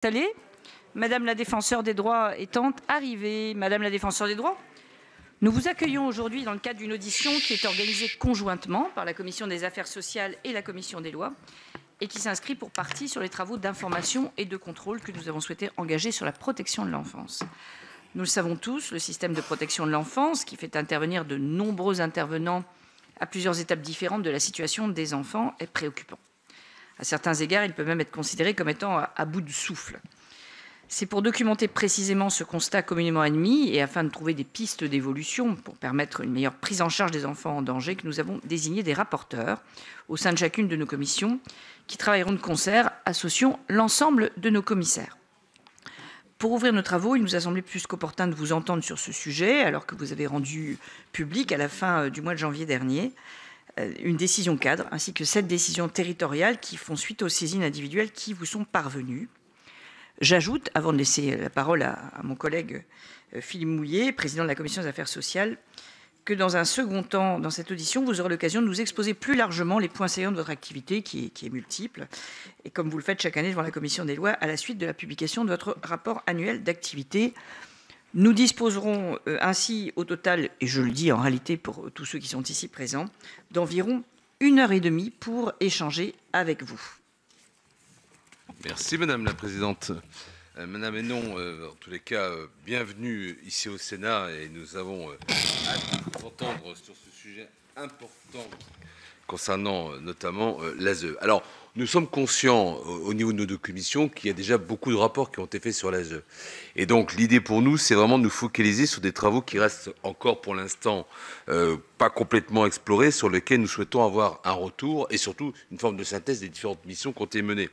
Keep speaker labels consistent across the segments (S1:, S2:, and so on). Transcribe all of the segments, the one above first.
S1: Installée. Madame la défenseure des droits étant arrivée. Madame la défenseure des droits, nous vous accueillons aujourd'hui dans le cadre d'une audition qui est organisée conjointement par la Commission des affaires sociales et la Commission des lois et qui s'inscrit pour partie sur les travaux d'information et de contrôle que nous avons souhaité engager sur la protection de l'enfance. Nous le savons tous, le système de protection de l'enfance, qui fait intervenir de nombreux intervenants à plusieurs étapes différentes de la situation des enfants, est préoccupant. À certains égards, il peut même être considéré comme étant à bout de souffle. C'est pour documenter précisément ce constat communément admis et afin de trouver des pistes d'évolution pour permettre une meilleure prise en charge des enfants en danger que nous avons désigné des rapporteurs au sein de chacune de nos commissions qui travailleront de concert, associant l'ensemble de nos commissaires. Pour ouvrir nos travaux, il nous a semblé plus qu'opportun de vous entendre sur ce sujet, alors que vous avez rendu public à la fin du mois de janvier dernier une décision cadre, ainsi que 7 décisions territoriales qui font suite aux saisines individuelles qui vous sont parvenues. J'ajoute, avant de laisser la parole à mon collègue Philippe Mouillet, président de la Commission des affaires sociales, que dans un second temps, dans cette audition, vous aurez l'occasion de nous exposer plus largement les points saillants de votre activité, qui est multiple, et comme vous le faites chaque année devant la Commission des lois, à la suite de la publication de votre rapport annuel d'activité. Nous disposerons ainsi au total, et je le dis en réalité pour tous ceux qui sont ici présents, d'environ 1h30 pour échanger avec vous.
S2: Merci Madame la Présidente. Madame Hénon, en tous les cas, bienvenue ici au Sénat et nous avons hâte de vous entendre sur ce sujet important concernant notamment l'ASE. Alors, nous sommes conscients au niveau de nos deux commissions qu'il y a déjà beaucoup de rapports qui ont été faits sur l'ASE. Et donc, l'idée pour nous, c'est vraiment de nous focaliser sur des travaux qui restent encore pour l'instant pas complètement explorés, sur lesquels nous souhaitons avoir un retour et surtout une forme de synthèse des différentes missions qui ont été menées.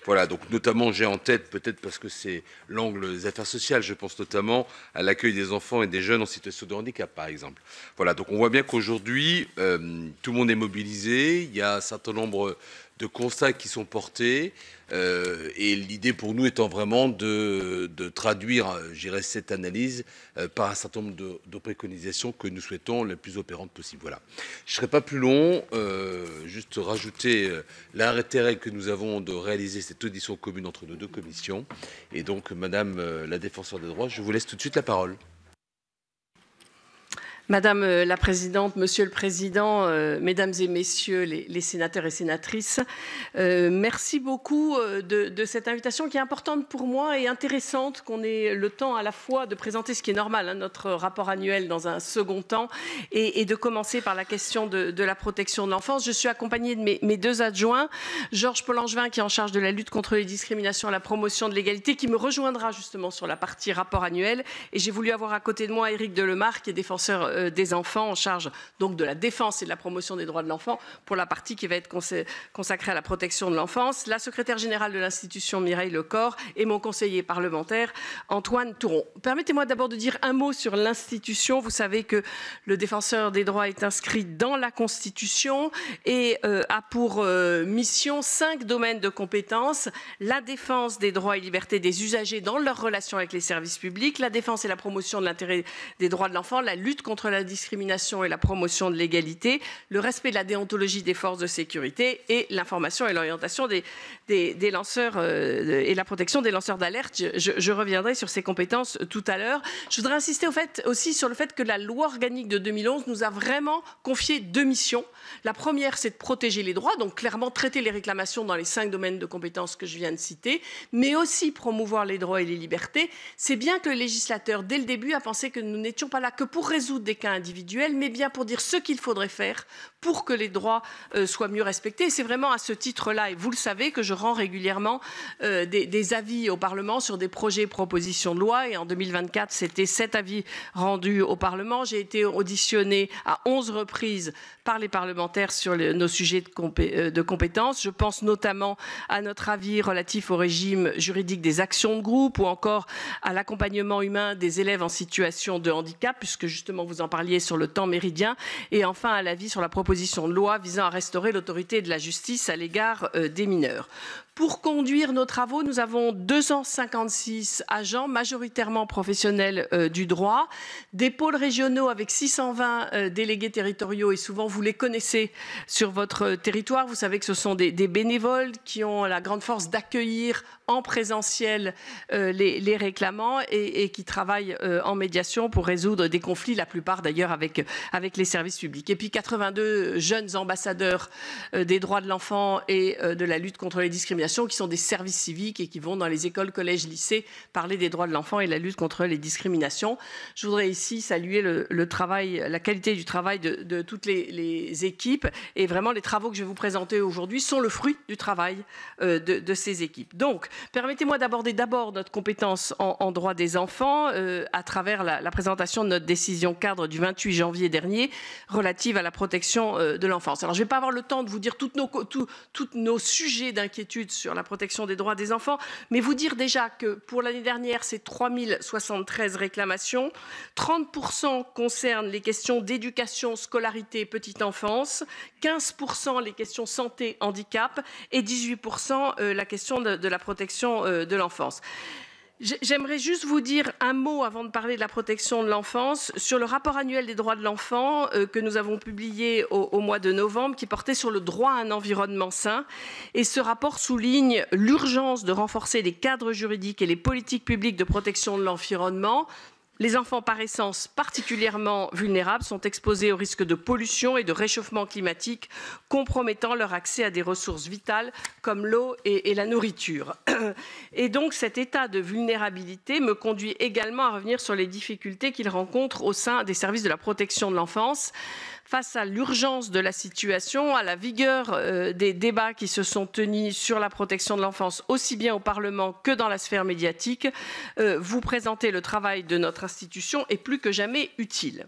S2: Voilà, donc notamment j'ai en tête, peut-être parce que c'est l'angle des affaires sociales, je pense notamment à l'accueil des enfants et des jeunes en situation de handicap, par exemple. Voilà, donc on voit bien qu'aujourd'hui, tout le monde est mobilisé, il y a un certain nombre de constats qui sont portés, et l'idée pour nous étant vraiment de traduire, je dirais, cette analyse par un certain nombre de préconisations que nous souhaitons les plus opérantes possibles. Voilà. Je ne serai pas plus long, juste rajouter l'intérêt que nous avons de réaliser cette audition commune entre nos deux commissions. Et donc, Madame la défenseure des droits, je vous laisse tout de suite la parole.
S3: Madame la Présidente, Monsieur le Président, Mesdames et Messieurs les sénateurs et sénatrices, merci beaucoup de cette invitation qui est importante pour moi et intéressante qu'on ait le temps à la fois de présenter ce qui est normal, hein, notre rapport annuel dans un second temps et de commencer par la question de la protection de l'enfance. Je suis accompagnée de mes deux adjoints, Georges Paul-Angevin qui est en charge de la lutte contre les discriminations et la promotion de l'égalité, qui me rejoindra justement sur la partie rapport annuel, et j'ai voulu avoir à côté de moi Éric Delemare qui est défenseur des enfants en charge donc de la défense et de la promotion des droits de l'enfant pour la partie qui va être consacrée à la protection de l'enfance, la secrétaire générale de l'institution Mireille Lecor et mon conseiller parlementaire Antoine Touron. Permettez-moi d'abord de dire un mot sur l'institution. Vous savez que le défenseur des droits est inscrit dans la Constitution et a pour mission 5 domaines de compétences: la défense des droits et libertés des usagers dans leurs relations avec les services publics, la défense et la promotion de l'intérêt des droits de l'enfant, la lutte contre la discrimination et la promotion de l'égalité, le respect de la déontologie des forces de sécurité et l'information et l'orientation des lanceurs et la protection des lanceurs d'alerte. Je reviendrai sur ces compétences tout à l'heure. Je voudrais insister aussi sur le fait que la loi organique de 2011 nous a vraiment confié 2 missions. La première, c'est de protéger les droits, donc clairement traiter les réclamations dans les 5 domaines de compétences que je viens de citer, mais aussi promouvoir les droits et les libertés. C'est bien que le législateur, dès le début, a pensé que nous n'étions pas là que pour résoudre des cas individuels, mais bien pour dire ce qu'il faudrait faire pour que les droits soient mieux respectés. Et c'est vraiment à ce titre-là, et vous le savez, que je rends régulièrement des avis au Parlement sur des projets et propositions de loi. Et en 2024, c'était 7 avis rendus au Parlement. J'ai été auditionnée à 11 reprises par les parlementaires sur nos sujets de compétences. Je pense notamment à notre avis relatif au régime juridique des actions de groupe ou encore à l'accompagnement humain des élèves en situation de handicap, puisque justement vous en parliez sur le temps méridien, et enfin à l'avis sur la proposition de loi visant à restaurer l'autorité de la justice à l'égard des mineurs. Pour conduire nos travaux, nous avons 256 agents, majoritairement professionnels du droit, des pôles régionaux avec 620 délégués territoriaux, et souvent vous les connaissez sur votre territoire. Vous savez que ce sont des bénévoles qui ont la grande force d'accueillir en présentiel les réclamants et qui travaillent en médiation pour résoudre des conflits, la plupart d'ailleurs avec les services publics. Et puis 82 jeunes ambassadeurs des droits de l'enfant et de la lutte contre les discriminations, qui sont des services civiques et qui vont dans les écoles, collèges, lycées parler des droits de l'enfant et la lutte contre les discriminations. Je voudrais ici saluer le travail, la qualité du travail de toutes les équipes, et vraiment les travaux que je vais vous présenter aujourd'hui sont le fruit du travail de ces équipes. Donc, permettez-moi d'aborder d'abord notre compétence en droit des enfants à travers la présentation de notre décision cadre du 28 janvier dernier relative à la protection de l'enfance. Alors, je ne vais pas avoir le temps de vous dire tous nos sujets d'inquiétude sur la protection des droits des enfants, mais vous dire déjà que pour l'année dernière, c'est 3073 réclamations, 30% concernent les questions d'éducation, scolarité, petite enfance, 15% les questions santé, handicap et 18% la question de la protection de l'enfance. J'aimerais juste vous dire un mot avant de parler de la protection de l'enfance sur le rapport annuel des droits de l'enfant que nous avons publié au mois de novembre, qui portait sur le droit à un environnement sain. Et ce rapport souligne l'urgence de renforcer les cadres juridiques et les politiques publiques de protection de l'environnement. Les enfants, par essence particulièrement vulnérables, sont exposés au risque de pollution et de réchauffement climatique, compromettant leur accès à des ressources vitales comme l'eau et la nourriture. Et donc cet état de vulnérabilité me conduit également à revenir sur les difficultés qu'ils rencontrent au sein des services de la protection de l'enfance. Face à l'urgence de la situation, à la vigueur des débats qui se sont tenus sur la protection de l'enfance, aussi bien au Parlement que dans la sphère médiatique, vous présenter le travail de notre institution est plus que jamais utile.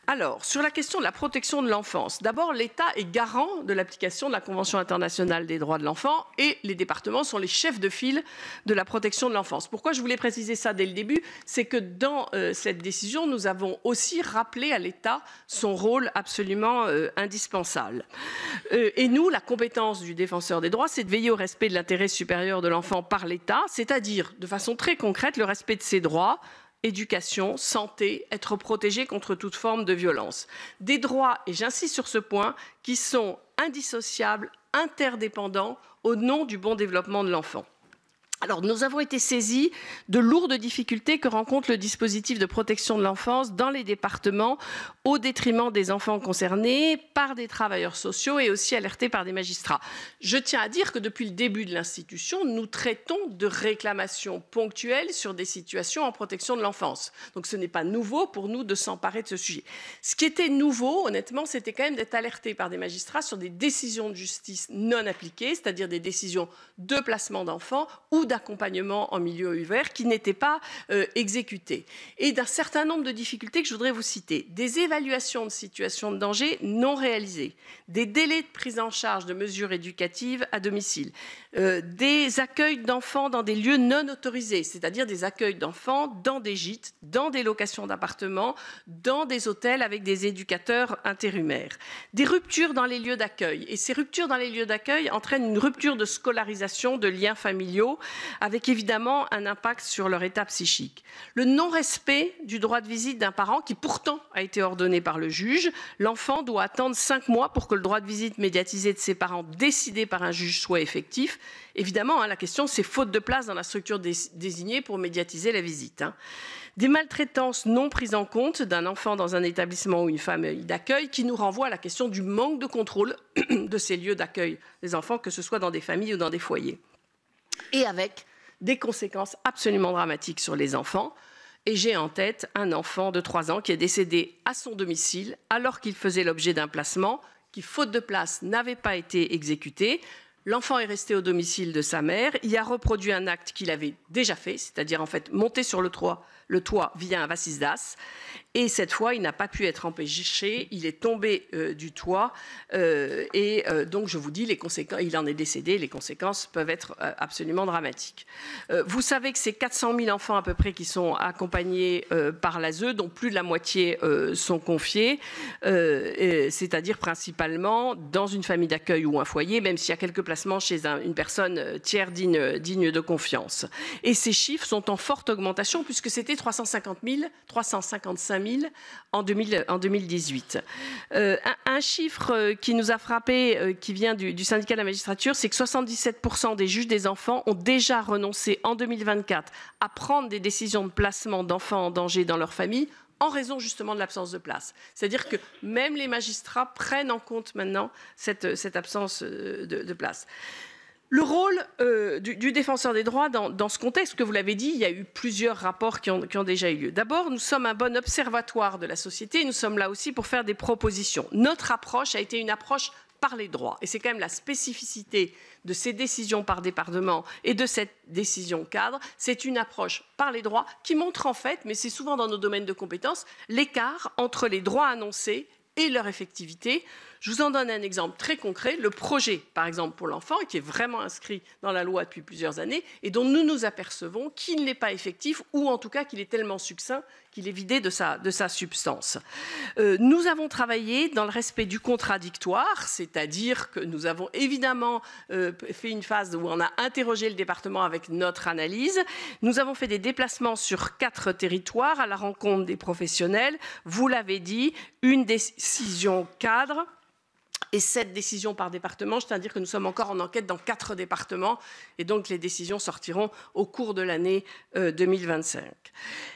S3: Alors, sur la question de la protection de l'enfance, d'abord, l'État est garant de l'application de la Convention internationale des droits de l'enfant et les départements sont les chefs de file de la protection de l'enfance. Pourquoi je voulais préciser ça dès le début? C'est que dans cette décision, nous avons aussi rappelé à l'État son rôle absolument indispensable. Et nous, la compétence du défenseur des droits, c'est de veiller au respect de l'intérêt supérieur de l'enfant par l'État, c'est-à-dire, de façon très concrète, le respect de ses droits, éducation, santé, être protégé contre toute forme de violence. Des droits, et j'insiste sur ce point, qui sont indissociables, interdépendants au nom du bon développement de l'enfant. Alors, nous avons été saisis de lourdes difficultés que rencontre le dispositif de protection de l'enfance dans les départements au détriment des enfants concernés par des travailleurs sociaux et aussi alertés par des magistrats. Je tiens à dire que depuis le début de l'institution, nous traitons de réclamations ponctuelles sur des situations en protection de l'enfance. Donc, ce n'est pas nouveau pour nous de s'emparer de ce sujet. Ce qui était nouveau, honnêtement, c'était quand même d'être alerté par des magistrats sur des décisions de justice non appliquées, c'est-à-dire des décisions de placement d'enfants ou d'accompagnement en milieu ouvert qui n'étaient pas exécutés. Et d'un certain nombre de difficultés que je voudrais vous citer. Des évaluations de situations de danger non réalisées, des délais de prise en charge de mesures éducatives à domicile, des accueils d'enfants dans des lieux non autorisés, c'est-à-dire des accueils d'enfants dans des gîtes, dans des locations d'appartements, dans des hôtels avec des éducateurs intérimaires, des ruptures dans les lieux d'accueil. Et ces ruptures dans les lieux d'accueil entraînent une rupture de scolarisation, de liens familiaux, avec évidemment un impact sur leur état psychique. Le non-respect du droit de visite d'un parent qui pourtant a été ordonné par le juge. L'enfant doit attendre 5 mois pour que le droit de visite médiatisé de ses parents décidé par un juge soit effectif. Évidemment, la question, c'est faute de place dans la structure désignée pour médiatiser la visite. Des maltraitances non prises en compte d'un enfant dans un établissement ou une famille d'accueil qui nous renvoie à la question du manque de contrôle de ces lieux d'accueil des enfants, que ce soit dans des familles ou dans des foyers. Et avec des conséquences absolument dramatiques sur les enfants. Et j'ai en tête un enfant de 3 ans qui est décédé à son domicile alors qu'il faisait l'objet d'un placement qui, faute de place, n'avait pas été exécuté. L'enfant est resté au domicile de sa mère, il a reproduit un acte qu'il avait déjà fait, c'est-à-dire en fait monter sur le toit via un vasisdas. Et cette fois, il n'a pas pu être empêché, il est tombé du toit. Donc, je vous dis, les conséquences, il en est décédé, les conséquences peuvent être absolument dramatiques. Vous savez que c'est 400 000 enfants à peu près qui sont accompagnés par l'ASE, dont plus de la moitié sont confiés, c'est-à-dire principalement dans une famille d'accueil ou un foyer, même s'il y a quelques placements placement chez une personne tiers digne de confiance. Et ces chiffres sont en forte augmentation puisque c'était 355 000 en 2018. Un chiffre qui nous a frappé, qui vient du syndicat de la magistrature, c'est que 77% des juges des enfants ont déjà renoncé en 2024 à prendre des décisions de placement d'enfants en danger dans leur famille en raison justement de l'absence de place. C'est-à-dire que même les magistrats prennent en compte maintenant cette absence de place. Le rôle du défenseur des droits dans ce contexte, que vous l'avez dit, il y a eu plusieurs rapports qui ont déjà eu lieu. D'abord, nous sommes un bon observatoire de la société et nous sommes là aussi pour faire des propositions. Notre approche a été une approche par les droits. Et c'est quand même la spécificité de ces décisions par département et de cette décision cadre. C'est une approche par les droits qui montre en fait, mais c'est souvent dans nos domaines de compétences, l'écart entre les droits annoncés et leur effectivité. Je vous en donne un exemple très concret. Le projet, par exemple, pour l'enfant, qui est vraiment inscrit dans la loi depuis plusieurs années et dont nous nous apercevons qu'il n'est pas effectif ou en tout cas qu'il est tellement succinct qu'il est vidé de sa substance. Nous avons travaillé dans le respect du contradictoire, c'est-à-dire que nous avons évidemment fait une phase où on a interrogé le département avec notre analyse. Nous avons fait des déplacements sur 4 territoires à la rencontre des professionnels. Vous l'avez dit, une décision cadre. Et 7 décisions par département, je tiens à dire que nous sommes encore en enquête dans 4 départements et donc les décisions sortiront au cours de l'année 2025.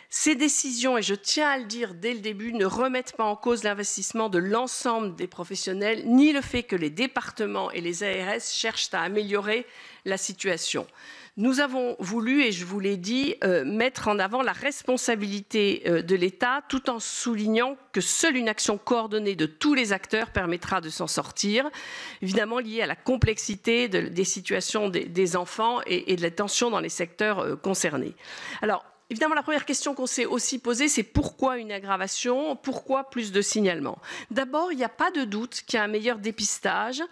S3: Ces décisions, et je tiens à le dire dès le début, ne remettent pas en cause l'investissement de l'ensemble des professionnels, ni le fait que les départements et les ARS cherchent à améliorer la situation. Nous avons voulu, et je vous l'ai dit, mettre en avant la responsabilité de l'État tout en soulignant que seule une action coordonnée de tous les acteurs permettra de s'en sortir, évidemment liée à la complexité des situations des enfants et de la tension dans les secteurs concernés. Alors, évidemment, la première question qu'on s'est aussi posée, c'est pourquoi une aggravation, pourquoi plus de signalements? D'abord, il n'y a pas de doute qu'il y a un meilleur dépistage,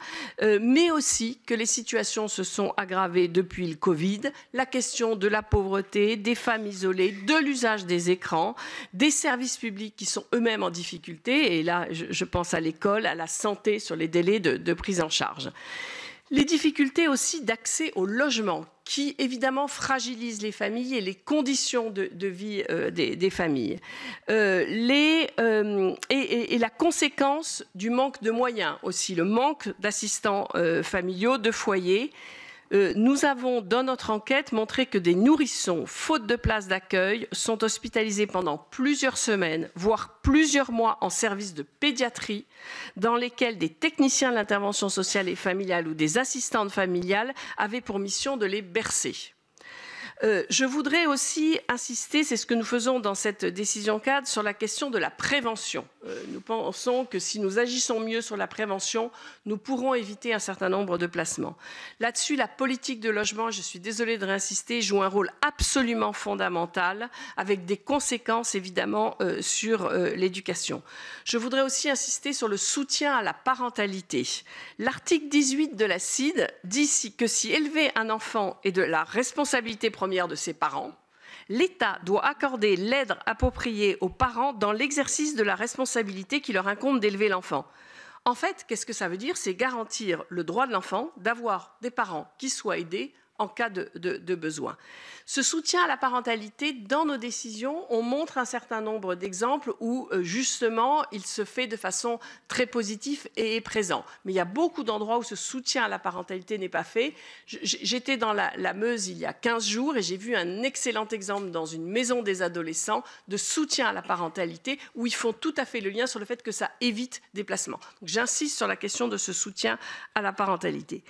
S3: mais aussi que les situations se sont aggravées depuis le Covid. La question de la pauvreté, des femmes isolées, de l'usage des écrans, des services publics qui sont eux-mêmes en difficulté, et là, je pense à l'école, à la santé, sur les délais de prise en charge. Les difficultés aussi d'accès au logement qui évidemment fragilisent les familles et les conditions de vie des familles. Et la conséquence du manque de moyens aussi, le manque d'assistants familiaux, de foyers. Nous avons, dans notre enquête, montré que des nourrissons, faute de place d'accueil, sont hospitalisés pendant plusieurs semaines, voire plusieurs mois en service de pédiatrie, dans lesquels des techniciens de l'intervention sociale et familiale ou des assistantes familiales avaient pour mission de les bercer. Je voudrais aussi insister, c'est ce que nous faisons dans cette décision cadre, sur la question de la prévention. Nous pensons que si nous agissons mieux sur la prévention, nous pourrons éviter un certain nombre de placements. Là-dessus, la politique de logement, je suis désolée de réinsister, joue un rôle absolument fondamental, avec des conséquences évidemment sur l'éducation. Je voudrais aussi insister sur le soutien à la parentalité. L'article 18 de la CIDE dit que si élever un enfant est de la responsabilité première de ses parents, l'État doit accorder l'aide appropriée aux parents dans l'exercice de la responsabilité qui leur incombe d'élever l'enfant. En fait, qu'est-ce que ça veut dire? C'est garantir le droit de l'enfant d'avoir des parents qui soient aidés en cas de besoin. Ce soutien à la parentalité, dans nos décisions, on montre un certain nombre d'exemples où, justement, il se fait de façon très positive et est présent. Mais il y a beaucoup d'endroits où ce soutien à la parentalité n'est pas fait. J'étais dans la Meuse il y a 15 jours et j'ai vu un excellent exemple dans une maison des adolescents de soutien à la parentalité où ils font tout à fait le lien sur le fait que ça évite des placements. J'insiste sur la question de ce soutien à la parentalité.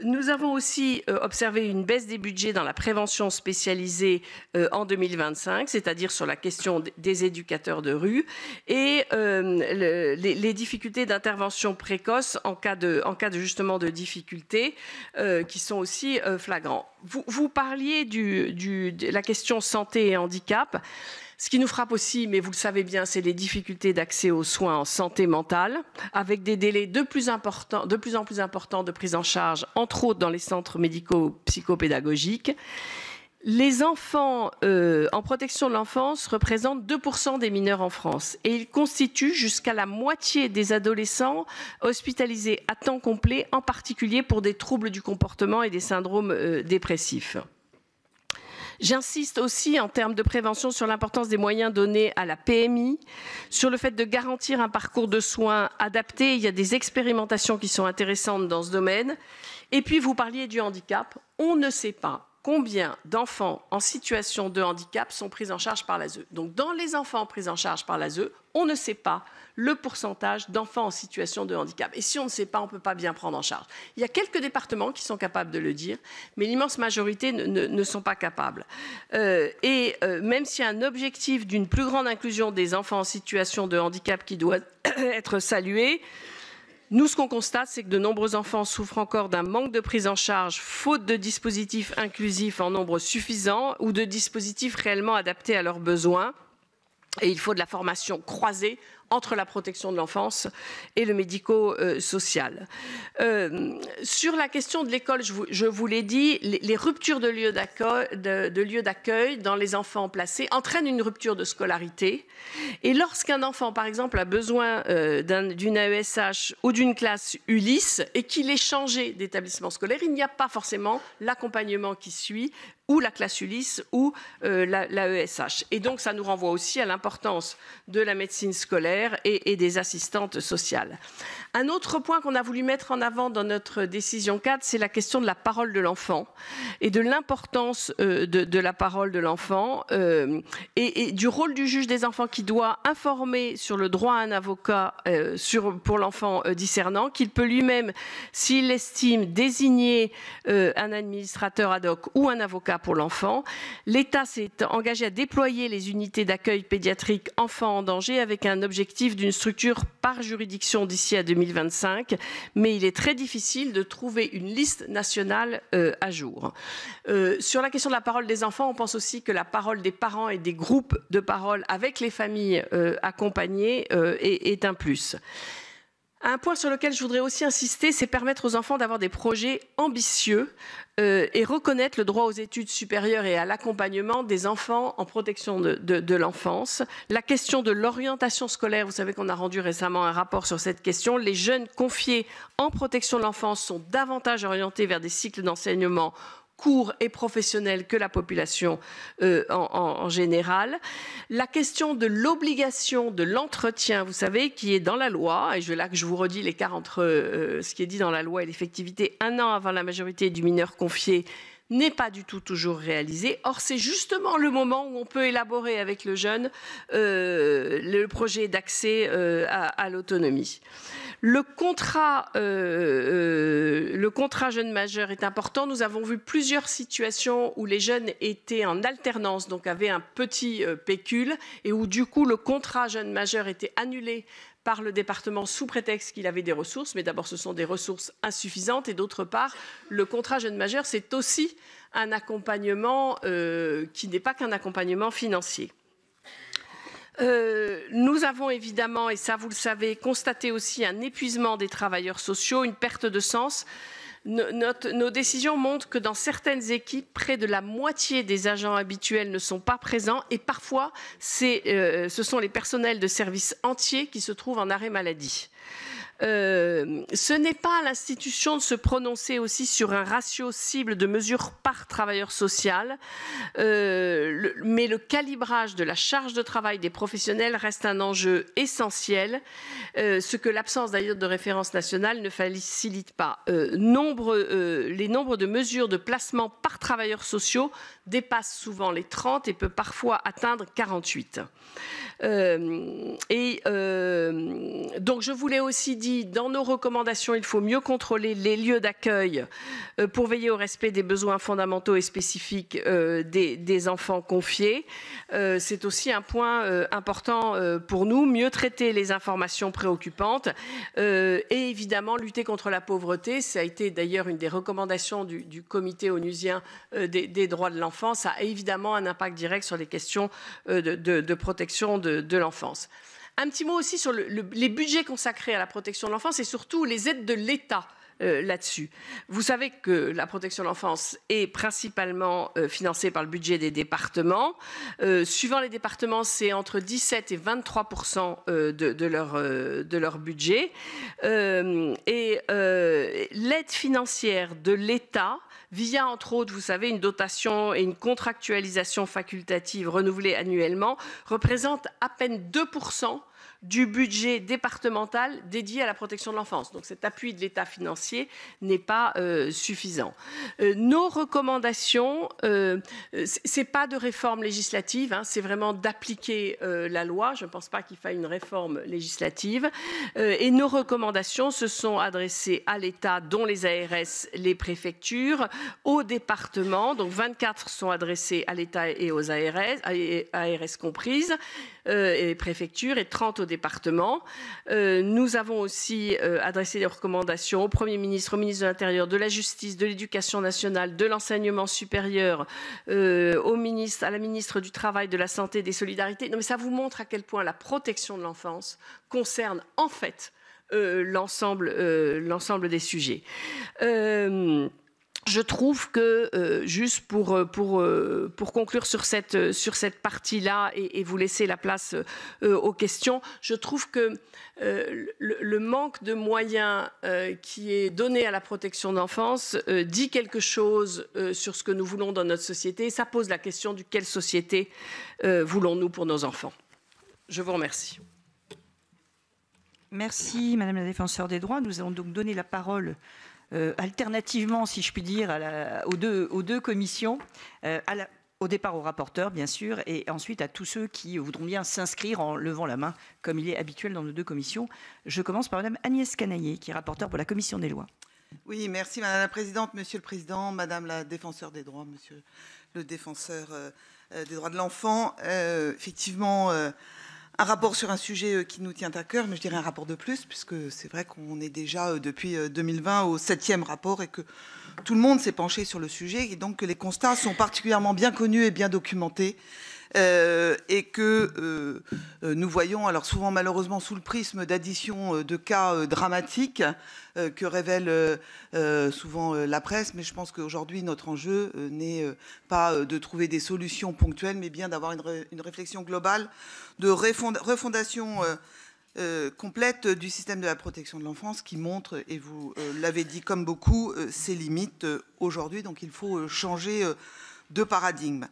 S3: Nous avons aussi observé une baisse des budgets dans la prévention spécialisée en 2025, c'est-à-dire sur la question des éducateurs de rue et les difficultés d'intervention précoce en cas de justement de difficultés qui sont aussi flagrants. Vous parliez de la question santé et handicap. Ce qui nous frappe aussi, mais vous le savez bien, c'est les difficultés d'accès aux soins en santé mentale, avec des délais de plus en plus importants de prise en charge, entre autres dans les centres médicaux psychopédagogiques. Les enfants en protection de l'enfance représentent 2% des mineurs en France et ils constituent jusqu'à la moitié des adolescents hospitalisés à temps complet, en particulier pour des troubles du comportement et des syndromes dépressifs. J'insiste aussi en termes de prévention sur l'importance des moyens donnés à la PMI, sur le fait de garantir un parcours de soins adapté. Il y a des expérimentations qui sont intéressantes dans ce domaine. Et puis, vous parliez du handicap. On ne sait pas combien d'enfants en situation de handicap sont pris en charge par l'ASE. Donc, dans les enfants pris en charge par l'ASE, on ne sait pas le pourcentage d'enfants en situation de handicap. Et si on ne sait pas, on ne peut pas bien prendre en charge. Il y a quelques départements qui sont capables de le dire, mais l'immense majorité ne sont pas capables. Même s'il y a un objectif d'une plus grande inclusion des enfants en situation de handicap qui doit être salué, nous, ce qu'on constate, c'est que de nombreux enfants souffrent encore d'un manque de prise en charge, faute de dispositifs inclusifs en nombre suffisant ou de dispositifs réellement adaptés à leurs besoins. Et il faut de la formation croisée entre la protection de l'enfance et le médico-social. Sur la question de l'école, je vous l'ai dit, les ruptures de lieux d'accueil dans les enfants placés entraînent une rupture de scolarité. Et lorsqu'un enfant, par exemple, a besoin d'une AESH ou d'une classe Ulysse et qu'il est changé d'établissement scolaire, il n'y a pas forcément l'accompagnement qui suit, ou la classe Ulysse ou l'AESH. Et donc, ça nous renvoie aussi à l'importance de la médecine scolaire et des assistantes sociales. Un autre point qu'on a voulu mettre en avant dans notre décision cadre, c'est la question de la parole de l'enfant et de l'importance de la parole de l'enfant et du rôle du juge des enfants qui doit informer sur le droit à un avocat pour l'enfant discernant, qu'il peut lui-même, s'il l'estime, désigner un administrateur ad hoc ou un avocat pour l'enfant. L'État s'est engagé à déployer les unités d'accueil pédiatrique enfants en danger avec un objectif d'une structure par juridiction d'ici à 2025, mais il est très difficile de trouver une liste nationale à jour. Sur la question de la parole des enfants, on pense aussi que la parole des parents et des groupes de parole avec les familles accompagnées est un plus. Un point sur lequel je voudrais aussi insister, c'est permettre aux enfants d'avoir des projets ambitieux et reconnaître le droit aux études supérieures et à l'accompagnement des enfants en protection de l'enfance. La question de l'orientation scolaire, vous savez qu'on a rendu récemment un rapport sur cette question. Les jeunes confiés en protection de l'enfance sont davantage orientés vers des cycles d'enseignement courts et professionnels que la population en général. La question de l'obligation de l'entretien, vous savez, qui est dans la loi, et là que je vous redis l'écart entre ce qui est dit dans la loi et l'effectivité, 1 an avant la majorité du mineur confié, n'est pas du tout toujours réalisé. Or, c'est justement le moment où on peut élaborer avec le jeune le projet d'accès à l'autonomie. Le contrat jeune majeur est important. Nous avons vu plusieurs situations où les jeunes étaient en alternance, donc avaient un petit pécule, et où du coup le contrat jeune majeur était annulé par le département sous prétexte qu'il avait des ressources, mais d'abord ce sont des ressources insuffisantes, et d'autre part, le contrat jeune majeur, c'est aussi un accompagnement qui n'est pas qu'un accompagnement financier. Nous avons évidemment, et ça vous le savez, constaté aussi un épuisement des travailleurs sociaux, une perte de sens. Nos décisions montrent que dans certaines équipes, près de la moitié des agents habituels ne sont pas présents et parfois, ce sont les personnels de services entiers qui se trouvent en arrêt maladie. Ce n'est pas à l'institution de se prononcer aussi sur un ratio cible de mesures par travailleur social, mais le calibrage de la charge de travail des professionnels reste un enjeu essentiel, ce que l'absence d'ailleurs de référence nationale ne facilite pas. Les nombres de mesures de placement par travailleurs sociaux dépassent souvent les 30 et peut parfois atteindre 48. Donc je voulais aussi dire, dans nos recommandations, il faut mieux contrôler les lieux d'accueil pour veiller au respect des besoins fondamentaux et spécifiques des enfants confiés. C'est aussi un point important pour nous, mieux traiter les informations préoccupantes et évidemment lutter contre la pauvreté. Ça a été d'ailleurs une des recommandations du comité onusien des droits de l'enfant. Ça a évidemment un impact direct sur les questions de protection de l'enfance. Un petit mot aussi sur les budgets consacrés à la protection de l'enfance et surtout les aides de l'État là-dessus. Vous savez que la protection de l'enfance est principalement financée par le budget des départements. Suivant les départements, c'est entre 17 et 23% de leur budget. Et l'aide financière de l'État, via, entre autres, vous savez, une dotation et une contractualisation facultative renouvelée annuellement, représente à peine 2% du budget départemental dédié à la protection de l'enfance. Donc cet appui de l'État financier n'est pas suffisant. Nos recommandations, c'est pas de réforme législative, hein, c'est vraiment d'appliquer la loi. Je ne pense pas qu'il faille une réforme législative. Et nos recommandations se sont adressées à l'État, dont les ARS, les préfectures, aux départements. Donc 24 sont adressées à l'État et aux ARS comprises, et préfectures, et 30 au département. Nous avons aussi adressé des recommandations au Premier ministre, au ministre de l'Intérieur, de la Justice, de l'Éducation nationale, de l'Enseignement supérieur, à la ministre du Travail, de la Santé et des Solidarités. Non, mais ça vous montre à quel point la protection de l'enfance concerne en fait l'ensemble des sujets. Je trouve que, juste pour conclure sur cette partie-là et vous laisser la place aux questions, je trouve que le manque de moyens qui est donné à la protection de l'enfance dit quelque chose sur ce que nous voulons dans notre société. Ça pose la question de quelle société voulons-nous pour nos enfants. Je vous remercie.
S1: Merci, Madame la Défenseure des droits. Nous allons donc donner la parole alternativement, si je puis dire, aux deux commissions, au départ au rapporteur, bien sûr, et ensuite à tous ceux qui voudront bien s'inscrire en levant la main, comme il est habituel dans nos deux commissions. Je commence par Madame Agnès Canaillé, qui est rapporteure pour la Commission des lois.
S4: Oui, merci Madame la Présidente, Monsieur le Président, Madame la Défenseure des droits, Monsieur le Défenseur des droits de l'enfant. Effectivement, un rapport sur un sujet qui nous tient à cœur, mais je dirais un rapport de plus, puisque c'est vrai qu'on est déjà depuis 2020 au 7e rapport et que tout le monde s'est penché sur le sujet et donc que les constats sont particulièrement bien connus et bien documentés. Et que nous voyons, alors souvent malheureusement sous le prisme d'addition de cas dramatiques que révèle souvent la presse, mais je pense qu'aujourd'hui notre enjeu n'est pas de trouver des solutions ponctuelles, mais bien d'avoir une réflexion globale de refondation complète du système de la protection de l'enfance qui montre, et vous l'avez dit comme beaucoup, ses limites aujourd'hui, donc il faut changer de paradigme.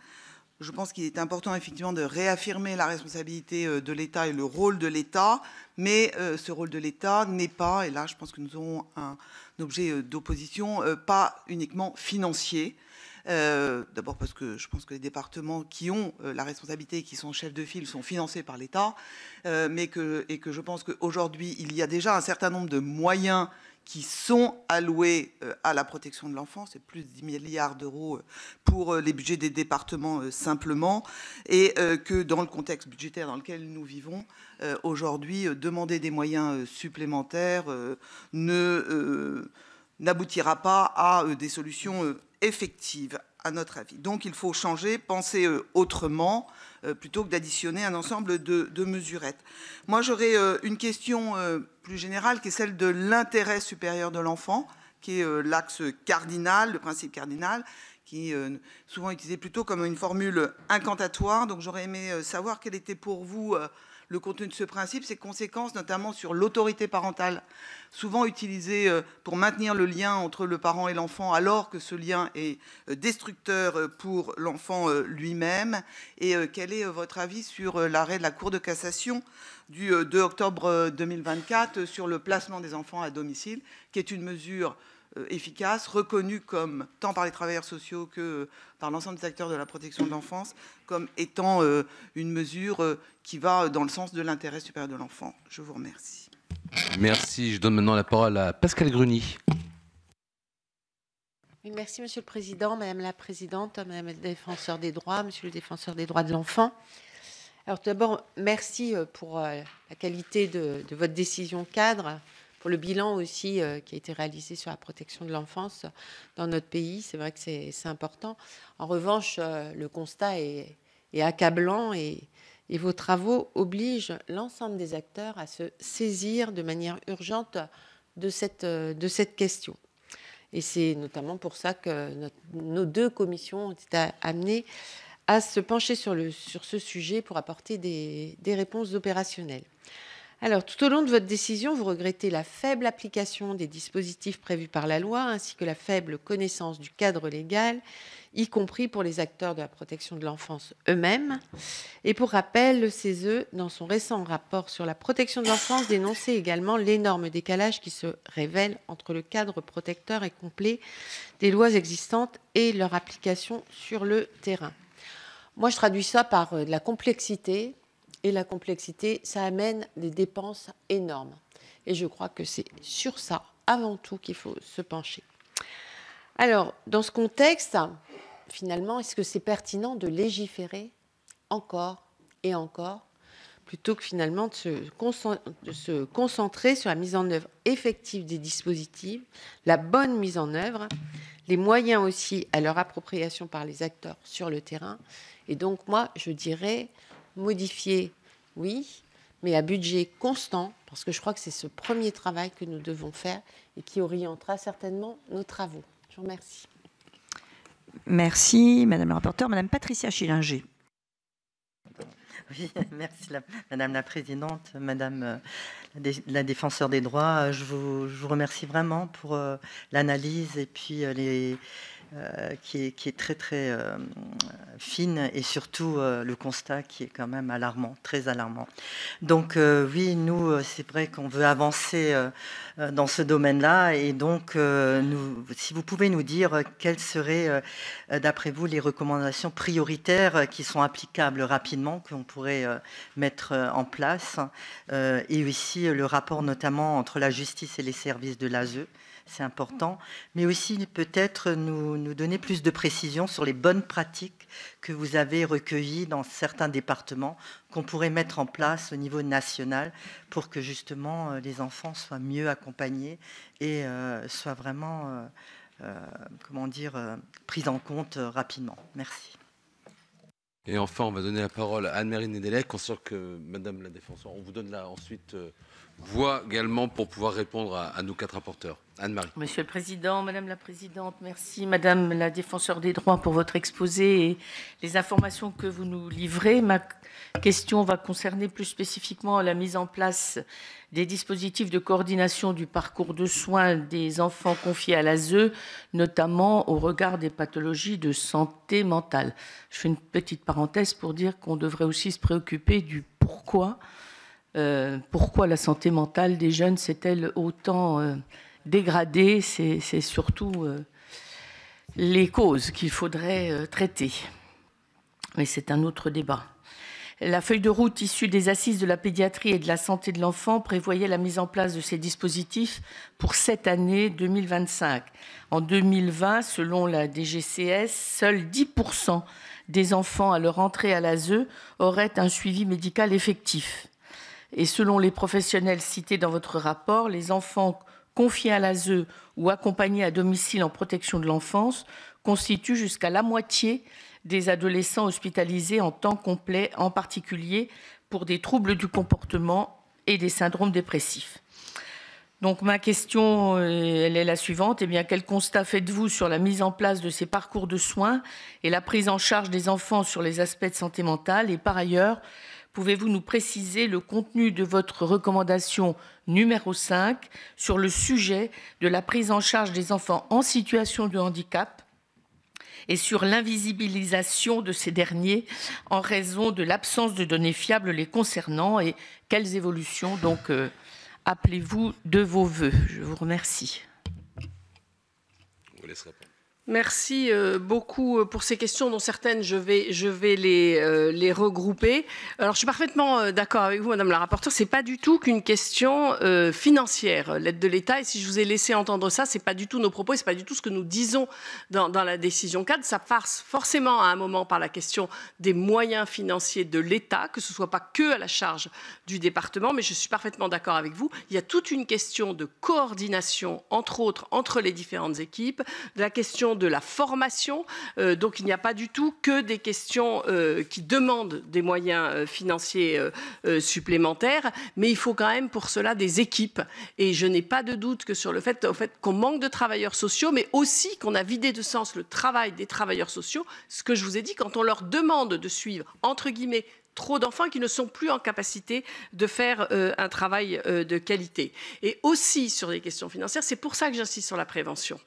S4: Je pense qu'il est important effectivement de réaffirmer la responsabilité de l'État et le rôle de l'État, mais ce rôle de l'État n'est pas, et là je pense que nous aurons un objet d'opposition, pas uniquement financier. D'abord parce que je pense que les départements qui ont la responsabilité et qui sont chefs de file sont financés par l'État, et que je pense qu'aujourd'hui il y a déjà un certain nombre de moyens qui sont alloués à la protection de l'enfant, c'est plus de 10 milliards d'euros pour les budgets des départements simplement, et que dans le contexte budgétaire dans lequel nous vivons, aujourd'hui, demander des moyens supplémentaires n'aboutira pas à des solutions effectives, à notre avis. Donc il faut changer, penser autrement, plutôt que d'additionner un ensemble de mesurettes. Moi, j'aurais une question plus générale, qui est celle de l'intérêt supérieur de l'enfant, qui est l'axe cardinal, le principe cardinal, qui est souvent utilisé plutôt comme une formule incantatoire. Donc j'aurais aimé savoir quel était pour vous le contenu de ce principe, ses conséquences notamment sur l'autorité parentale, souvent utilisée pour maintenir le lien entre le parent et l'enfant, alors que ce lien est destructeur pour l'enfant lui-même. Et quel est votre avis sur l'arrêt de la Cour de cassation du 2 octobre 2024 sur le placement des enfants à domicile, qui est une mesure efficace, reconnue comme, tant par les travailleurs sociaux que par l'ensemble des acteurs de la protection de l'enfance, comme étant une mesure qui va dans le sens de l'intérêt supérieur de l'enfant. Je vous remercie.
S2: Merci. Je donne maintenant la parole à Pascale Gruny.
S5: Oui, merci Monsieur le Président, Madame la Présidente, Madame la Défenseure des droits, Monsieur le Défenseur des droits de l'enfant. Alors tout d'abord, merci pour la qualité de votre décision cadre, pour le bilan aussi qui a été réalisé sur la protection de l'enfance dans notre pays. C'est vrai que c'est important. En revanche, le constat est accablant et vos travaux obligent l'ensemble des acteurs à se saisir de manière urgente de cette question. Et c'est notamment pour ça que nos deux commissions ont été amenées à se pencher sur ce sujet pour apporter des réponses opérationnelles. Alors, tout au long de votre décision, vous regrettez la faible application des dispositifs prévus par la loi, ainsi que la faible connaissance du cadre légal, y compris pour les acteurs de la protection de l'enfance eux-mêmes. Et pour rappel, le CESE, dans son récent rapport sur la protection de l'enfance, dénonçait également l'énorme décalage qui se révèle entre le cadre protecteur et complet des lois existantes et leur application sur le terrain. Moi, je traduis ça par de la complexité. Et la complexité, ça amène des dépenses énormes. Et je crois que c'est sur ça, avant tout, qu'il faut se pencher. Alors, dans ce contexte, finalement, est-ce que c'est pertinent de légiférer encore et encore, plutôt que finalement de se concentrer sur la mise en œuvre effective des dispositifs, la bonne mise en œuvre, les moyens aussi à leur appropriation par les acteurs sur le terrain. Et donc, moi, je dirais modifier, oui, mais à budget constant, parce que je crois que c'est ce premier travail que nous devons faire et qui orientera certainement nos travaux. Je vous remercie.
S1: Merci, Madame la rapporteure. Madame Patricia Schillinger.
S6: Oui, merci Madame la Présidente, Madame la Défenseure des droits. Je vous remercie vraiment pour l'analyse et puis qui est très très fine et surtout le constat qui est quand même alarmant, très alarmant. Donc oui, nous, c'est vrai qu'on veut avancer dans ce domaine-là et donc si vous pouvez nous dire quelles seraient d'après vous les recommandations prioritaires qui sont applicables rapidement, qu'on pourrait mettre en place et aussi le rapport notamment entre la justice et les services de l'ASE. C'est important, mais aussi peut-être nous donner plus de précisions sur les bonnes pratiques que vous avez recueillies dans certains départements, qu'on pourrait mettre en place au niveau national pour que justement les enfants soient mieux accompagnés et soient vraiment, pris en compte rapidement. Merci.
S2: Et enfin, on va donner la parole à Anne-Marie Nédélec, consciente que Madame la Défenseure, on vous donne là ensuite voix également pour pouvoir répondre à nos 4 rapporteurs. Anne-Marie.
S1: Monsieur le Président, Madame la Présidente, merci Madame la Défenseure des droits pour votre exposé et les informations que vous nous livrez. Ma question va concerner plus spécifiquement la mise en place des dispositifs de coordination du parcours de soins des enfants confiés à l'ASE, notamment au regard des pathologies de santé mentale. Je fais une petite parenthèse pour dire qu'on devrait aussi se préoccuper du pourquoi la santé mentale des jeunes s'est-elle autant dégradée. C'est surtout les causes qu'il faudrait traiter. Mais c'est un autre débat. La feuille de route issue des assises de la pédiatrie et de la santé de l'enfant prévoyait la mise en place de ces dispositifs pour cette année 2025. En 2020, selon la DGCS, seuls 10% des enfants à leur entrée à l'ASE auraient un suivi médical effectif. Et selon les professionnels cités dans votre rapport, les enfants confiés à l'ASE ou accompagnés à domicile en protection de l'enfance constituent jusqu'à la moitié des adolescents hospitalisés en temps complet, en particulier pour des troubles du comportement et des syndromes dépressifs. Donc ma question, elle est la suivante. Eh bien, quel constat faites-vous sur la mise en place de ces parcours de soins et la prise en charge des enfants sur les aspects de santé mentale? Et par ailleurs, pouvez-vous nous préciser le contenu de votre recommandation numéro 5 sur le sujet de la prise en charge des enfants en situation de handicap et sur l'invisibilisation de ces derniers en raison de l'absence de données fiables les concernant, et quelles évolutions donc appelez-vous de vos vœux? Je vous remercie.
S2: On vous laisse répondre.
S3: Merci beaucoup pour ces questions, dont certaines je vais les regrouper. Alors, je suis parfaitement d'accord avec vous, Madame la rapporteure. C'est pas du tout qu'une question financière, l'aide de l'État. Et si je vous ai laissé entendre ça, c'est pas du tout nos propos, c'est pas du tout ce que nous disons dans la décision cadre. Ça passe forcément à un moment par la question des moyens financiers de l'État, que ce soit pas que à la charge du département, mais je suis parfaitement d'accord avec vous. Il y a toute une question de coordination, entre autres, entre les différentes équipes, de la question question de la formation. Donc il n'y a pas du tout que des questions qui demandent des moyens financiers supplémentaires, mais il faut quand même pour cela des équipes. Et je n'ai pas de doute que sur le fait qu'on manque de travailleurs sociaux, mais aussi qu'on a vidé de sens le travail des travailleurs sociaux. Ce que je vous ai dit, quand on leur demande de suivre, entre guillemets, trop d'enfants qui ne sont plus en capacité de faire un travail de qualité. Et aussi sur les questions financières, c'est pour ça que j'insiste sur la prévention.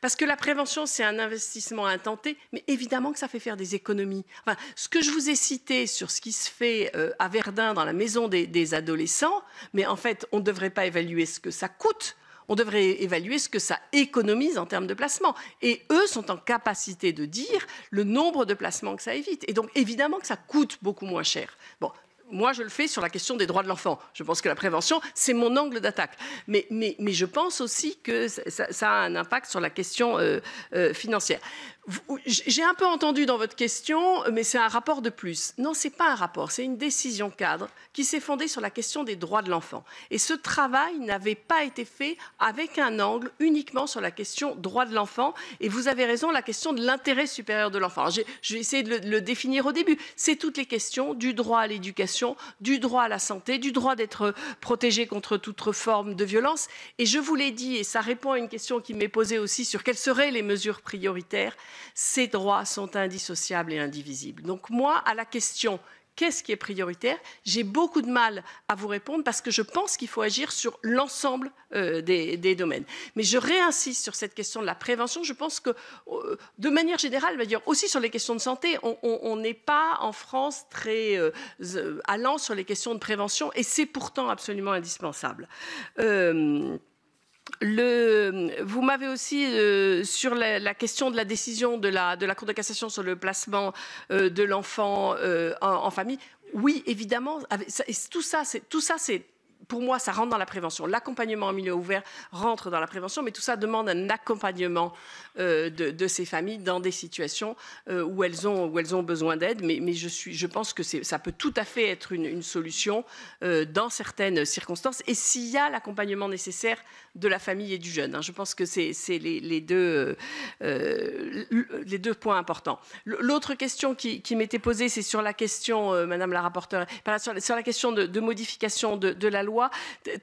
S3: Parce que la prévention, c'est un investissement intenté, mais évidemment que ça fait faire des économies. Enfin, ce que je vous ai cité sur ce qui se fait à Verdun dans la maison des adolescents, mais en fait, on ne devrait pas évaluer ce que ça coûte. On devrait évaluer ce que ça économise en termes de placement. Et eux sont en capacité de dire le nombre de placements que ça évite. Et donc, évidemment que ça coûte beaucoup moins cher. Bon, moi, je le fais sur la question des droits de l'enfant. Je pense que la prévention, c'est mon angle d'attaque. Mais je pense aussi que ça a un impact sur la question financière. J'ai un peu entendu dans votre question, mais c'est un rapport de plus. Non, ce n'est pas un rapport, c'est une décision cadre qui s'est fondée sur la question des droits de l'enfant. Et ce travail n'avait pas été fait avec un angle uniquement sur la question droits de l'enfant. Et vous avez raison, la question de l'intérêt supérieur de l'enfant. Je vais essayer de le définir au début. C'est toutes les questions du droit à l'éducation, du droit à la santé, du droit d'être protégé contre toute forme de violence. Et je vous l'ai dit, et ça répond à une question qui m'est posée aussi sur quelles seraient les mesures prioritaires. Ces droits sont indissociables et indivisibles. Donc moi, à la question qu'est-ce qui est prioritaire, j'ai beaucoup de mal à vous répondre parce que je pense qu'il faut agir sur l'ensemble des domaines. Mais je réinsiste sur cette question de la prévention. Je pense que, de manière générale, aussi sur les questions de santé, on n'est pas en France très allant sur les questions de prévention et c'est pourtant absolument indispensable. Vous m'avez aussi sur la question de la décision de la Cour de cassation sur le placement de l'enfant en famille. Oui, évidemment, tout ça, c'est pour moi, ça rentre dans la prévention. L'accompagnement en milieu ouvert rentre dans la prévention, mais tout ça demande un accompagnement de ces familles dans des situations où elles ont besoin d'aide. Mais je pense que ça peut tout à fait être une solution dans certaines circonstances. Et s'il y a l'accompagnement nécessaire de la famille et du jeune, hein, je pense que c'est les deux points importants. L'autre question qui m'était posée, c'est sur la question, Madame la rapporteure, sur la question de modification de la loi.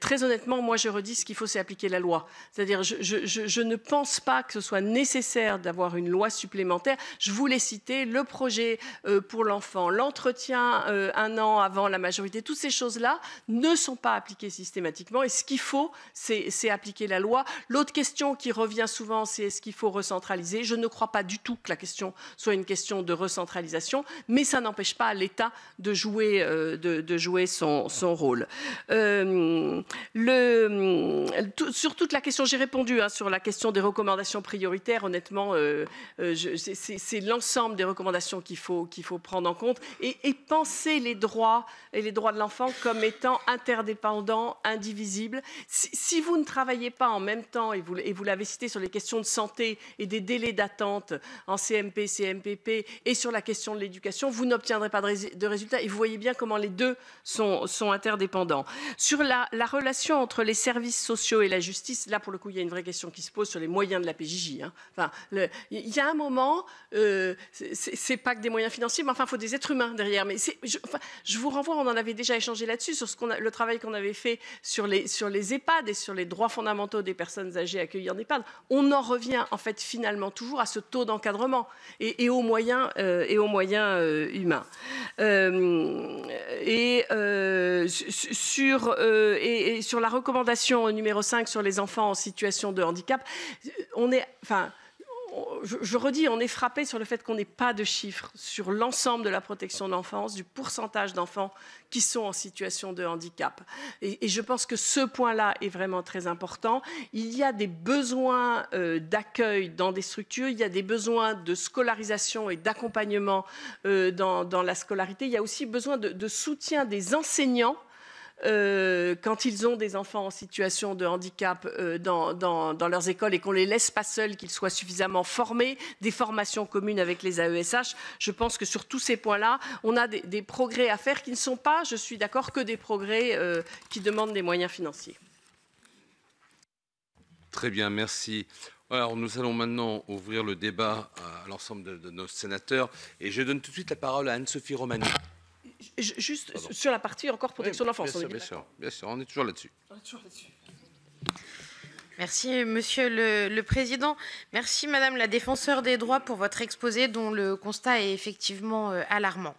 S3: Très honnêtement, moi je redis ce qu'il faut, c'est appliquer la loi. C'est-à-dire, je ne pense pas que ce soit nécessaire d'avoir une loi supplémentaire. Je voulais citer le projet pour l'enfant, l'entretien un an avant la majorité. Toutes ces choses-là ne sont pas appliquées systématiquement. Et ce qu'il faut, c'est appliquer la loi. L'autre question qui revient souvent, c'est est-ce qu'il faut recentraliser? Je ne crois pas du tout que la question soit une question de recentralisation, mais ça n'empêche pas l'État de jouer son rôle. Sur toute la question, j'ai répondu sur la question des recommandations prioritaires. Honnêtement, c'est l'ensemble des recommandations qu'il faut prendre en compte et penser les droits de l'enfant comme étant interdépendants, indivisibles. Si vous ne travaillez pas en même temps, et vous l'avez cité sur les questions de santé et des délais d'attente en CMP, CMPP et sur la question de l'éducation, vous n'obtiendrez pas de résultats. Et vous voyez bien comment les deux sont interdépendants. Sur la relation entre les services sociaux et la justice, là pour le coup il y a une vraie question qui se pose sur les moyens de la PJJ. Hein. Enfin, il y a un moment, c'est pas que des moyens financiers, mais enfin il faut des êtres humains derrière. Mais je vous renvoie, on en avait déjà échangé là-dessus, sur le travail qu'on avait fait sur les EHPAD et sur les droits fondamentaux des personnes âgées accueillies en EHPAD. On en revient en fait finalement toujours à ce taux d'encadrement et aux moyens humains. Sur la recommandation numéro 5 sur les enfants en situation de handicap, je redis, on est frappé sur le fait qu'on n'ait pas de chiffres sur l'ensemble de la protection de l'enfance, du pourcentage d'enfants qui sont en situation de handicap. Et je pense que ce point-là est vraiment très important. Il y a des besoins d'accueil dans des structures, il y a des besoins de scolarisation et d'accompagnement dans la scolarité. Il y a aussi besoin de soutien des enseignants quand ils ont des enfants en situation de handicap dans leurs écoles et qu'on ne les laisse pas seuls, qu'ils soient suffisamment formés, des formations communes avec les AESH. Je pense que sur tous ces points-là, on a des progrès à faire qui ne sont pas, je suis d'accord, que des progrès qui demandent des moyens financiers.
S2: Très bien, merci. Alors, nous allons maintenant ouvrir le débat à l'ensemble de nos sénateurs. Et je donne tout de suite la parole à Anne-Sophie Romani.
S3: Juste sur la partie encore protection de l'enfance.
S2: Bien sûr, on est toujours là-dessus.
S7: Merci, Monsieur le Président. Merci, Madame la Défenseure des droits, pour votre exposé dont le constat est effectivement alarmant.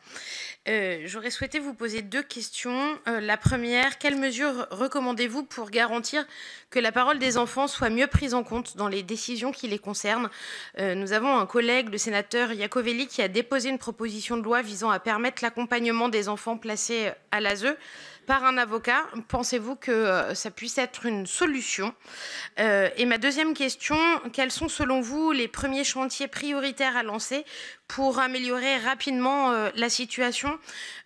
S7: J'aurais souhaité vous poser 2 questions. La première, quelles mesures recommandez-vous pour garantir que la parole des enfants soit mieux prise en compte dans les décisions qui les concernent? Nous avons un collègue, le sénateur Iacovelli, qui a déposé une proposition de loi visant à permettre l'accompagnement des enfants placés à l'ASE par un avocat. Pensez-vous que ça puisse être une solution? Et ma deuxième question, quels sont selon vous les premiers chantiers prioritaires à lancer pour améliorer rapidement la situation?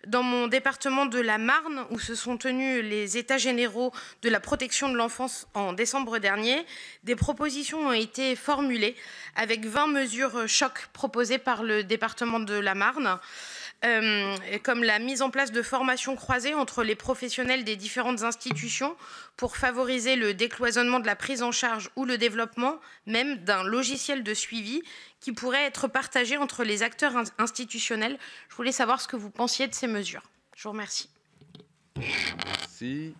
S7: Dans mon département de la Marne, où se sont tenus les états généraux de la protection de l'enfance en décembre dernier, des propositions ont été formulées avec 20 mesures chocs proposées par le département de la Marne. Comme la mise en place de formations croisées entre les professionnels des différentes institutions pour favoriser le décloisonnement de la prise en charge ou le développement même d'un logiciel de suivi qui pourrait être partagé entre les acteurs institutionnels. Je voulais savoir ce que vous pensiez de ces mesures. Je vous remercie.
S2: Merci.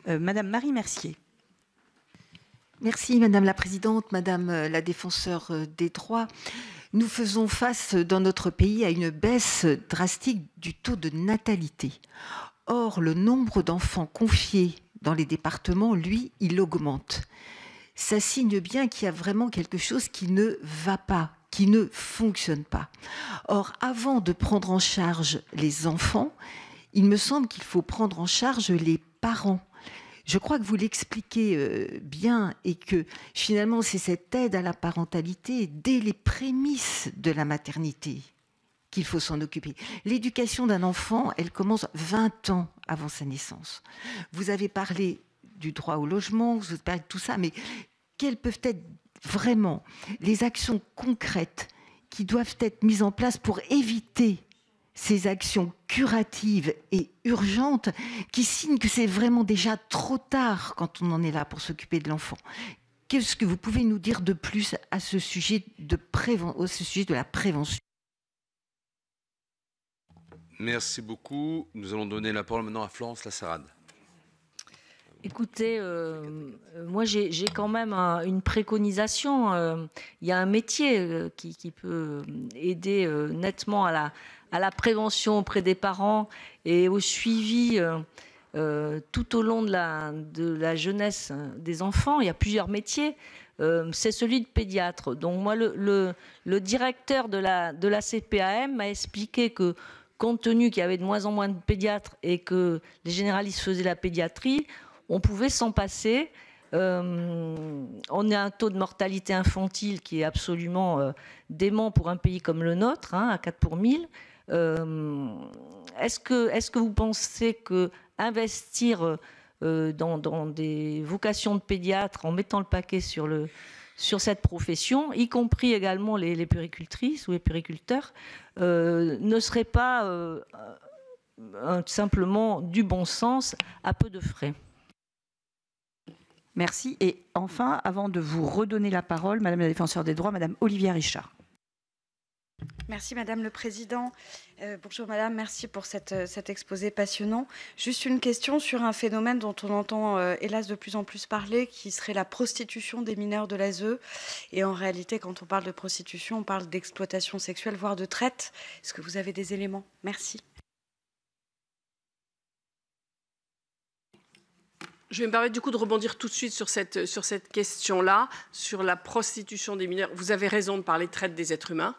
S1: Madame Marie Mercier.
S8: Merci Madame la Présidente, Madame la Défenseure des droits. Nous faisons face dans notre pays à une baisse drastique du taux de natalité. Or, le nombre d'enfants confiés dans les départements, lui, il augmente. Ça signe bien qu'il y a vraiment quelque chose qui ne va pas, qui ne fonctionne pas. Or, avant de prendre en charge les enfants, il me semble qu'il faut prendre en charge les parents. Je crois que vous l'expliquez bien et que finalement c'est cette aide à la parentalité dès les prémices de la maternité qu'il faut s'en occuper. L'éducation d'un enfant, elle commence 20 ans avant sa naissance. Vous avez parlé du droit au logement, vous avez parlé de tout ça, mais quelles peuvent être vraiment les actions concrètes qui doivent être mises en place pour éviter ces actions curatives et urgentes qui signent que c'est vraiment déjà trop tard quand on en est là pour s'occuper de l'enfant. Qu'est-ce que vous pouvez nous dire de plus à ce sujet de la prévention?
S2: Merci beaucoup. Nous allons donner la parole maintenant à Florence Lasserade.
S9: Écoutez, moi j'ai quand même une préconisation. Il y a un métier qui peut aider nettement à la prévention auprès des parents et au suivi tout au long de la jeunesse des enfants. Il y a plusieurs métiers. C'est celui de pédiatre. Donc moi, le directeur de la CPAM m'a expliqué que compte tenu qu'il y avait de moins en moins de pédiatres et que les généralistes faisaient la pédiatrie, on pouvait s'en passer. On a un taux de mortalité infantile qui est absolument dément pour un pays comme le nôtre, à 4 pour 1000. Est-ce que vous pensez qu'investir dans des vocations de pédiatre en mettant le paquet sur cette profession, y compris également les puéricultrices ou les puériculteurs, ne serait pas simplement du bon sens à peu de frais?
S1: Merci. Et enfin, avant de vous redonner la parole, Madame la Défenseure des droits, Madame Olivia Richard.
S10: Merci Madame le Président. Bonjour Madame, merci pour cet exposé passionnant. Juste une question sur un phénomène dont on entend hélas de plus en plus parler, qui serait la prostitution des mineurs de l'ASE. Et en réalité, quand on parle de prostitution, on parle d'exploitation sexuelle, voire de traite. Est-ce que vous avez des éléments? Merci.
S3: Je vais me permettre du coup de rebondir tout de suite sur cette question-là, sur la prostitution des mineurs. Vous avez raison de parler de traite des êtres humains.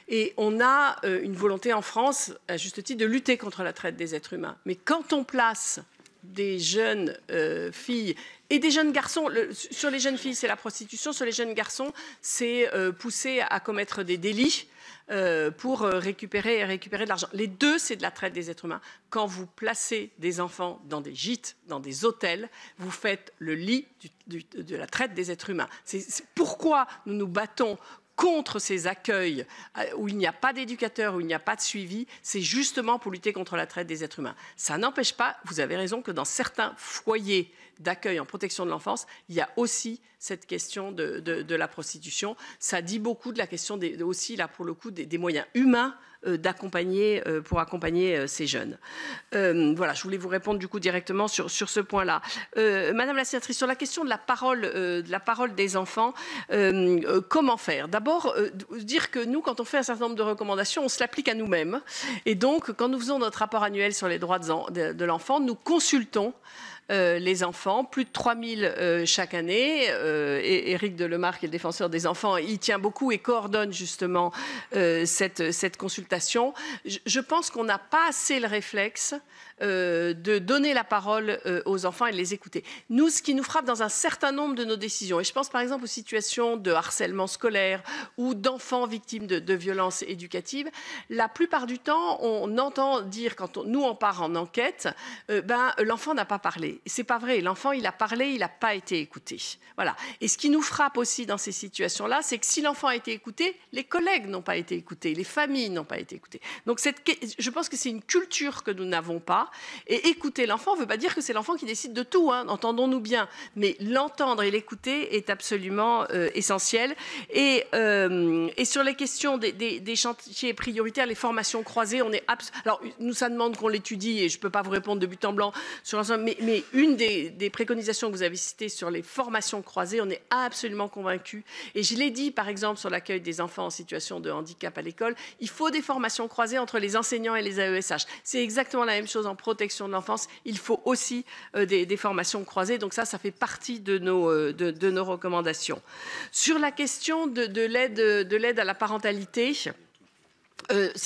S3: Et on a une volonté en France, à juste titre, de lutter contre la traite des êtres humains. Mais quand on place des jeunes filles et des jeunes garçons, sur les jeunes filles, c'est la prostitution, sur les jeunes garçons, c'est pousser à commettre des délits pour récupérer de l'argent. Les deux, c'est de la traite des êtres humains. Quand vous placez des enfants dans des gîtes, dans des hôtels, vous faites le lit de la traite des êtres humains. C'est pourquoi nous nous battons contre ces accueils où il n'y a pas d'éducateur, où il n'y a pas de suivi, c'est justement pour lutter contre la traite des êtres humains. Ça n'empêche pas, vous avez raison, que dans certains foyers d'accueil en protection de l'enfance, il y a aussi cette question de la prostitution. Ça dit beaucoup de la question aussi, là, pour le coup, des moyens humains pour accompagner ces jeunes. Voilà, je voulais vous répondre du coup directement sur ce point-là. Madame la sénatrice, sur la question de la parole des enfants, comment faire? D'abord, dire que nous, quand on fait un certain nombre de recommandations, on se l'applique à nous-mêmes. Et donc, quand nous faisons notre rapport annuel sur les droits de l'enfant, nous consultons les enfants, plus de 3000 chaque année. Éric Delemare, qui est le défenseur des enfants, il tient beaucoup et coordonne justement cette consultation. Je pense qu'on n'a pas assez le réflexe de donner la parole aux enfants et de les écouter. Nous, ce qui nous frappe dans un certain nombre de nos décisions, et je pense par exemple aux situations de harcèlement scolaire ou d'enfants victimes de violences éducatives, la plupart du temps, on entend dire, quand nous on part en enquête, l'enfant n'a pas parlé. C'est pas vrai, l'enfant il a parlé, il n'a pas été écouté. Voilà. Et ce qui nous frappe aussi dans ces situations-là, c'est que si l'enfant a été écouté, les collègues n'ont pas été écoutés, les familles n'ont pas été écoutées. Donc je pense que c'est une culture que nous n'avons pas. Et écouter l'enfant ne veut pas dire que c'est l'enfant qui décide de tout, hein, entendons-nous bien. Mais l'entendre et l'écouter est absolument essentiel. Et sur les questions des chantiers prioritaires, les formations croisées, alors nous ça demande qu'on l'étudie et je ne peux pas vous répondre de but en blanc sur l'ensemble, mais une des préconisations que vous avez citées sur les formations croisées, on est absolument convaincus. Et je l'ai dit par exemple sur l'accueil des enfants en situation de handicap à l'école, il faut des formations croisées entre les enseignants et les AESH. C'est exactement la même chose en protection de l'enfance, il faut aussi des formations croisées. Donc ça fait partie de nos recommandations. Sur la question de l'aide à la parentalité,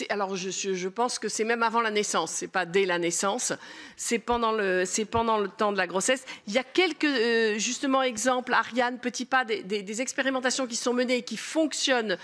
S3: alors je pense que c'est même avant la naissance, c'est pas dès la naissance, c'est pendant le temps de la grossesse. Il y a quelques justement exemples, Ariane, petits pas, des expérimentations qui sont menées et qui fonctionnent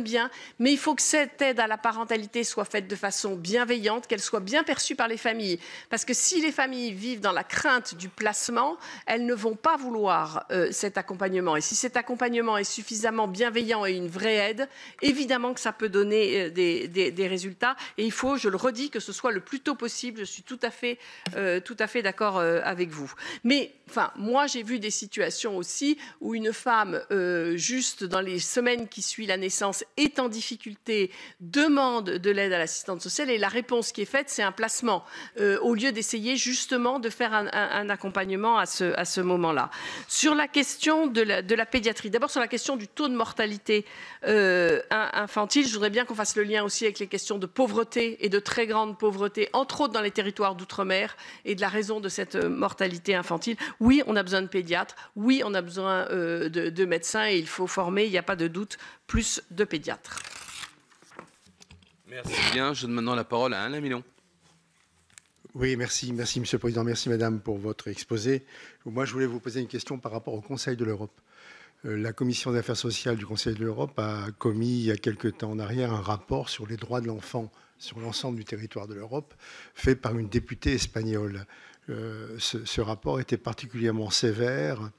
S3: bien, mais il faut que cette aide à la parentalité soit faite de façon bienveillante, qu'elle soit bien perçue par les familles. Parce que si les familles vivent dans la crainte du placement, elles ne vont pas vouloir cet accompagnement. Et si cet accompagnement est suffisamment bienveillant et une vraie aide, évidemment que ça peut donner des résultats. Et il faut, je le redis, que ce soit le plus tôt possible. Je suis tout à fait d'accord avec vous. Mais enfin, moi, j'ai vu des situations aussi où une femme, juste dans les semaines qui suivent la naissance, est en difficulté, demande de l'aide à l'assistante sociale et la réponse qui est faite, c'est un placement, au lieu d'essayer justement de faire un accompagnement à ce moment-là. Sur la question de la pédiatrie, d'abord sur la question du taux de mortalité infantile, je voudrais bien qu'on fasse le lien aussi avec les questions de pauvreté et de très grande pauvreté, entre autres dans les territoires d'outre-mer, et de la raison de cette mortalité infantile. Oui, on a besoin de pédiatres, oui, on a besoin de médecins et il faut former, il n'y a pas de doute, plus de pédiatres.
S2: Merci bien. Je donne maintenant la parole à Alain Milon.
S11: Oui, merci Monsieur le Président. Merci Madame pour votre exposé. Moi, je voulais vous poser une question par rapport au Conseil de l'Europe. La Commission des affaires sociales du Conseil de l'Europe a commis il y a quelque temps en arrière un rapport sur les droits de l'enfant sur l'ensemble du territoire de l'Europe, fait par une députée espagnole. Ce rapport était particulièrement sévère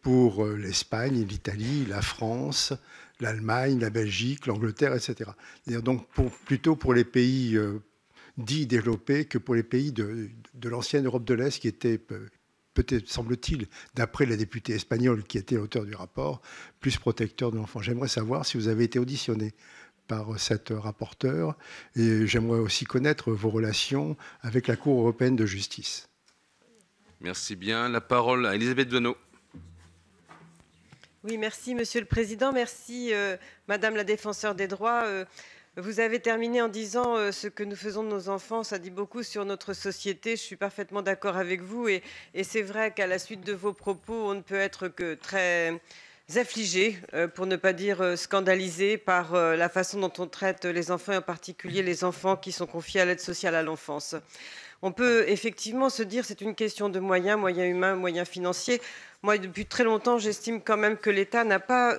S11: pour l'Espagne, l'Italie, la France, l'Allemagne, la Belgique, l'Angleterre, etc. Donc plutôt pour les pays dits développés que pour les pays de l'ancienne Europe de l'Est qui étaient peut-être, semble-t-il, d'après la députée espagnole qui était l'auteur du rapport, plus protecteur de l'enfant. J'aimerais savoir si vous avez été auditionné par cette rapporteure et j'aimerais aussi connaître vos relations avec la Cour européenne de justice.
S2: Merci bien. La parole à Elisabeth Doineau.
S12: Oui, merci Monsieur le Président. Merci Madame la défenseure des droits. Vous avez terminé en disant ce que nous faisons de nos enfants, ça dit beaucoup sur notre société. Je suis parfaitement d'accord avec vous et c'est vrai qu'à la suite de vos propos, on ne peut être que très affligé, pour ne pas dire scandalisé, par la façon dont on traite les enfants et en particulier les enfants qui sont confiés à l'aide sociale à l'enfance. On peut effectivement se dire c'est une question de moyens humains, moyens financiers. Moi, depuis très longtemps, j'estime quand même que l'État n'a pas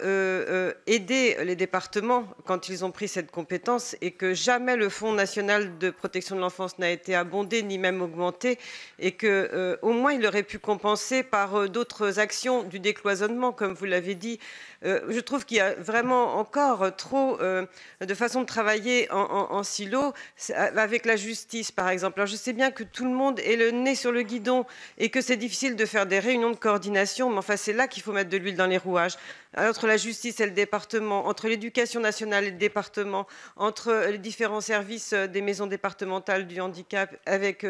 S12: aidé les départements quand ils ont pris cette compétence et que jamais le Fonds national de protection de l'enfance n'a été abondé ni même augmenté et qu'au moins il aurait pu compenser par d'autres actions du décloisonnement, comme vous l'avez dit. Je trouve qu'il y a vraiment encore trop de façons de travailler en silo, avec la justice par exemple. Alors je sais bien que tout le monde est le nez sur le guidon et que c'est difficile de faire des réunions de coordination, mais enfin c'est là qu'il faut mettre de l'huile dans les rouages. Entre la justice et le département, entre l'éducation nationale et le département, entre les différents services des maisons départementales du handicap, avec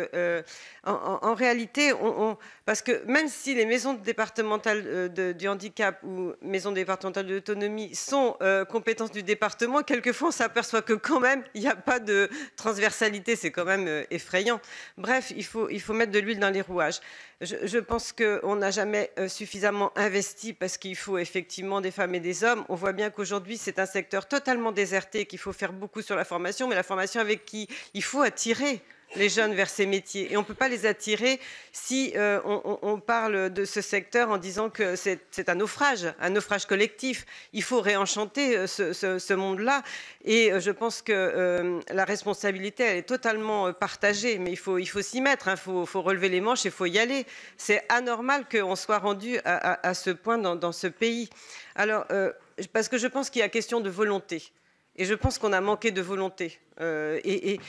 S12: en réalité, parce que même si les maisons départementales du handicap ou maisons départementales de l'autonomie sont compétences du département, quelquefois on s'aperçoit que quand même il n'y a pas de transversalité, c'est quand même effrayant. Bref, il faut mettre de l'huile dans les rouages. Je pense qu'on n'a jamais suffisamment investi parce qu'il faut effectivement des femmes et des hommes. On voit bien qu'aujourd'hui, c'est un secteur totalement déserté, qu'il faut faire beaucoup sur la formation, mais la formation avec qui il faut attirer les jeunes vers ces métiers. Et on ne peut pas les attirer si on parle de ce secteur en disant que c'est un naufrage collectif. Il faut réenchanter ce monde-là. Et je pense que la responsabilité, elle est totalement partagée. Mais il faut s'y mettre, hein. Faut relever les manches et il faut y aller. C'est anormal qu'on soit rendu à ce point dans ce pays. Alors, parce que je pense qu'il y a question de volonté. Et je pense qu'on a manqué de volonté. Et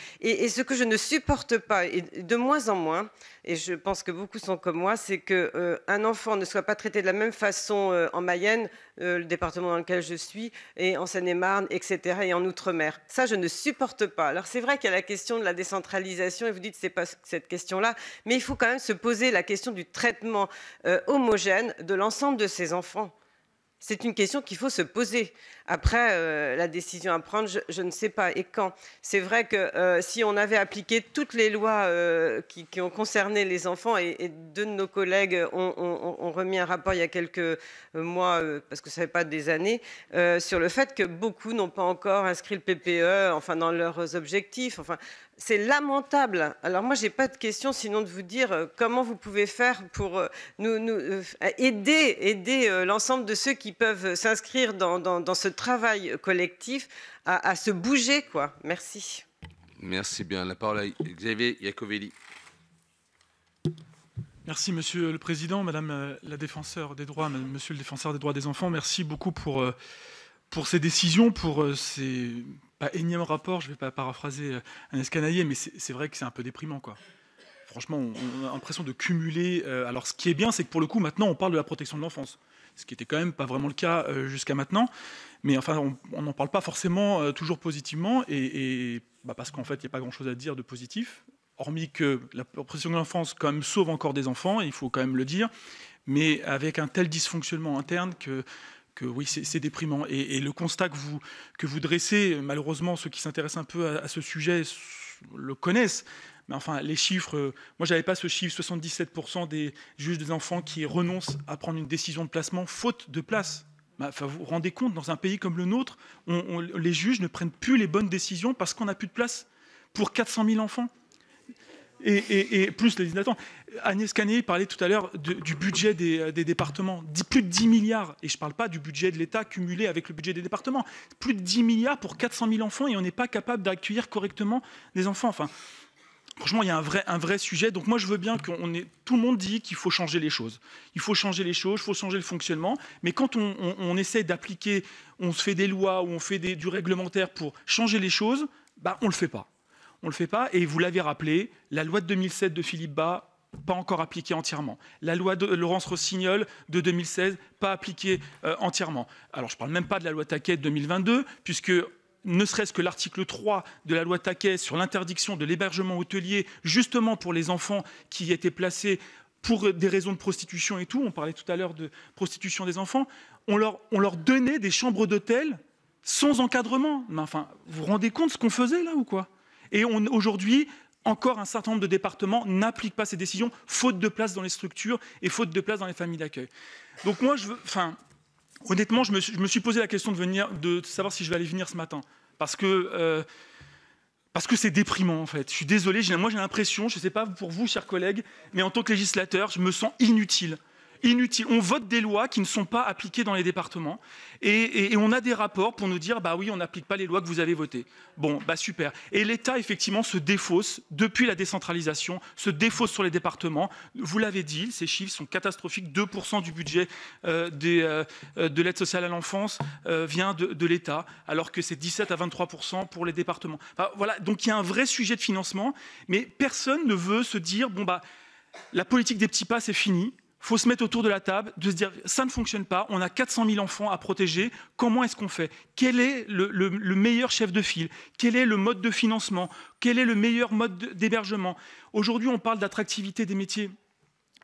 S12: ce que je ne supporte pas, et de moins en moins, et je pense que beaucoup sont comme moi, c'est qu'un enfant ne soit pas traité de la même façon en Mayenne, le département dans lequel je suis, et en Seine-et-Marne, etc., et en Outre-mer. Ça, je ne supporte pas. Alors c'est vrai qu'il y a la question de la décentralisation, et vous dites que ce n'est pas cette question-là, mais il faut quand même se poser la question du traitement homogène de l'ensemble de ces enfants. C'est une question qu'il faut se poser. Après, la décision à prendre, je ne sais pas. Et quand? C'est vrai que si on avait appliqué toutes les lois qui ont concerné les enfants, et deux de nos collègues ont remis un rapport il y a quelques mois, parce que ça ne fait pas des années, sur le fait que beaucoup n'ont pas encore inscrit le PPE enfin, dans leurs objectifs. Enfin, c'est lamentable. Alors moi, je n'ai pas de question sinon de vous dire comment vous pouvez faire pour aider l'ensemble de ceux qui peuvent s'inscrire dans ce travail collectif à se bouger, quoi. Merci.
S2: Merci bien. La parole à Xavier Iacovelli.
S13: Merci Monsieur le Président, Madame la défenseur des droits, Monsieur le défenseur des droits des enfants. Merci beaucoup pour ces décisions, pour ces pas énièmes rapports. Je ne vais pas paraphraser Agnès Canaillet, mais c'est vrai que c'est un peu déprimant, quoi. Franchement, on a l'impression de cumuler. Alors, ce qui est bien, c'est que pour le coup, maintenant, on parle de la protection de l'enfance, ce qui n'était quand même pas vraiment le cas jusqu'à maintenant. Mais enfin, on n'en parle pas forcément toujours positivement, parce qu'en fait, il n'y a pas grand-chose à dire de positif, hormis que la protection de l'enfance quand même sauve encore des enfants, il faut quand même le dire, mais avec un tel dysfonctionnement interne que oui, c'est déprimant. Et le constat que vous dressez, malheureusement, ceux qui s'intéressent un peu à ce sujet le connaissent. Mais enfin, les chiffres, moi, je n'avais pas ce chiffre, 77% des juges des enfants qui renoncent à prendre une décision de placement faute de place. Enfin, vous vous rendez compte, dans un pays comme le nôtre, les juges ne prennent plus les bonnes décisions parce qu'on n'a plus de place pour 400 000 enfants. Et plus les attends, Agnès Canaillet parlait tout à l'heure du budget des départements, plus de 10 milliards, et je ne parle pas du budget de l'État cumulé avec le budget des départements, plus de 10 milliards pour 400 000 enfants et on n'est pas capable d'accueillir correctement les enfants. Enfin, franchement, il y a un vrai sujet. Donc moi, je veux bien tout le monde dit qu'il faut changer les choses. Il faut changer les choses, il faut changer le fonctionnement, mais quand on essaie d'appliquer, on se fait des lois ou on fait du réglementaire pour changer les choses, on ne le fait pas. On ne le fait pas, et vous l'avez rappelé, la loi de 2007 de Philippe Bas, pas encore appliquée entièrement. La loi de Laurence Rossignol de 2016, pas appliquée entièrement. Alors, je ne parle même pas de la loi Taquet de 2022, puisque ne serait-ce que l'article 3 de la loi Taquet sur l'interdiction de l'hébergement hôtelier, justement pour les enfants qui étaient placés pour des raisons de prostitution et tout, on parlait tout à l'heure de prostitution des enfants, on leur donnait des chambres d'hôtel sans encadrement. Mais enfin, vous vous rendez compte ce qu'on faisait là ou quoi ? Et aujourd'hui, encore un certain nombre de départements n'appliquent pas ces décisions, faute de place dans les structures et faute de place dans les familles d'accueil. Donc moi, honnêtement, je me suis posé la question de savoir si je vais aller venir ce matin. Parce que Parce que c'est déprimant, en fait. Je suis désolé, moi j'ai l'impression, je ne sais pas pour vous, chers collègues, mais en tant que législateur, je me sens inutile. Inutile. On vote des lois qui ne sont pas appliquées dans les départements et on a des rapports pour nous dire bah oui, on n'applique pas les lois que vous avez votées. Bon, bah super. Et l'État, effectivement, se défausse, depuis la décentralisation, se défausse sur les départements. Vous l'avez dit, ces chiffres sont catastrophiques. 2% du budget de l'aide sociale à l'enfance vient de l'État, alors que c'est 17 à 23% pour les départements. Enfin, voilà, donc il y a un vrai sujet de financement, mais personne ne veut se dire bon bah la politique des petits pas, c'est fini. Il faut se mettre autour de la table, de se dire ça ne fonctionne pas, on a 400 000 enfants à protéger, comment est-ce qu'on fait? Quel est le meilleur chef de file? Quel est le mode de financement? Quel est le meilleur mode d'hébergement? Aujourd'hui, on parle d'attractivité des métiers,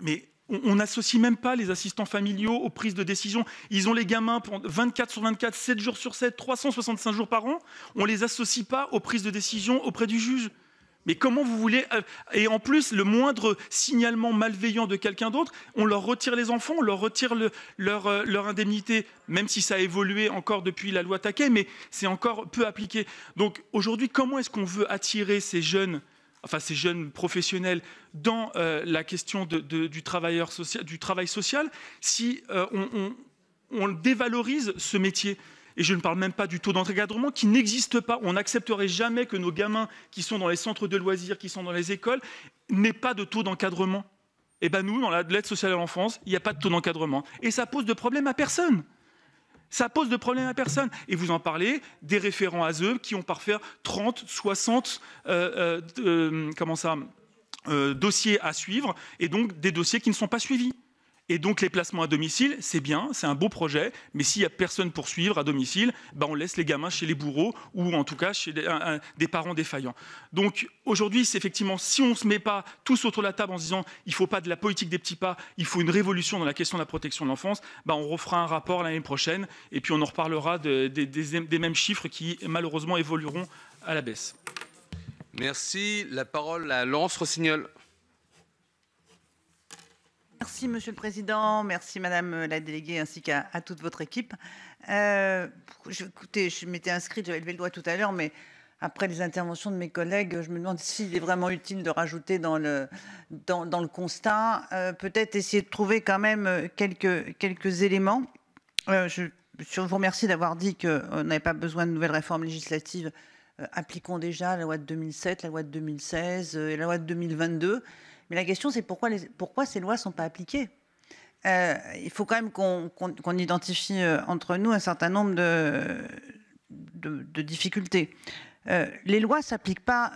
S13: mais on n'associe même pas les assistants familiaux aux prises de décision. Ils ont les gamins pour 24 sur 24, 7 jours sur 7, 365 jours par an. On ne les associe pas aux prises de décision auprès du juge. Mais comment vous voulez... Et en plus, le moindre signalement malveillant de quelqu'un d'autre, on leur retire les enfants, on leur retire leur indemnité, même si ça a évolué encore depuis la loi Taquet, mais c'est encore peu appliqué. Donc aujourd'hui, comment est-ce qu'on veut attirer ces jeunes professionnels dans la question du travail social si on dévalorise ce métier? Et je ne parle même pas du taux d'encadrement qui n'existe pas. On n'accepterait jamais que nos gamins qui sont dans les centres de loisirs, qui sont dans les écoles, n'aient pas de taux d'encadrement. Et bien nous, dans l'aide sociale à l'enfance, il n'y a pas de taux d'encadrement. Et ça pose de problème à personne. Ça pose de problème à personne. Et vous en parlez, des référents ASE qui ont parfois 30, 60 dossiers à suivre, et donc des dossiers qui ne sont pas suivis. Et donc les placements à domicile, c'est bien, c'est un beau projet, mais s'il n'y a personne pour suivre à domicile, ben on laisse les gamins chez les bourreaux ou en tout cas chez des parents défaillants. Donc aujourd'hui, c'est effectivement, si on ne se met pas tous autour de la table en se disant il ne faut pas de la politique des petits pas, il faut une révolution dans la question de la protection de l'enfance, ben on refera un rapport l'année prochaine et puis on en reparlera des mêmes chiffres qui malheureusement évolueront à la baisse.
S2: Merci. La parole à Laurence Rossignol.
S14: Merci Monsieur le Président, merci Madame la déléguée ainsi qu'à toute votre équipe. Écoutez, je m'étais inscrite, j'avais levé le doigt tout à l'heure, mais après les interventions de mes collègues, je me demande s'il est vraiment utile de rajouter dans le constat, peut-être essayer de trouver quand même quelques éléments. Je vous remercie d'avoir dit qu'on n'avait pas besoin de nouvelles réformes législatives. Appliquons déjà la loi de 2007, la loi de 2016 et la loi de 2022. Mais la question, c'est pourquoi ces lois ne sont pas appliquées. Il faut quand même qu'on identifie entre nous un certain nombre de difficultés. Les lois ne s'appliquent pas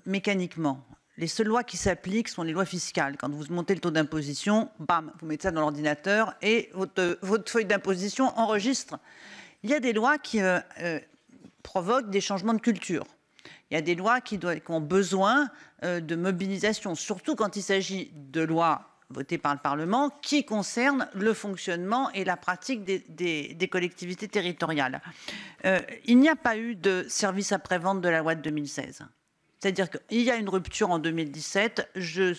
S14: mécaniquement. Les seules lois qui s'appliquent sont les lois fiscales. Quand vous montez le taux d'imposition, bam, vous mettez ça dans l'ordinateur et votre feuille d'imposition enregistre. Il y a des lois qui provoquent des changements de culture. Il y a des lois qui ont besoin de mobilisation, surtout quand il s'agit de lois votées par le Parlement qui concernent le fonctionnement et la pratique des collectivités territoriales. Il n'y a pas eu de service après-vente de la loi de 2016. C'est-à-dire qu'il y a une rupture en 2017. Je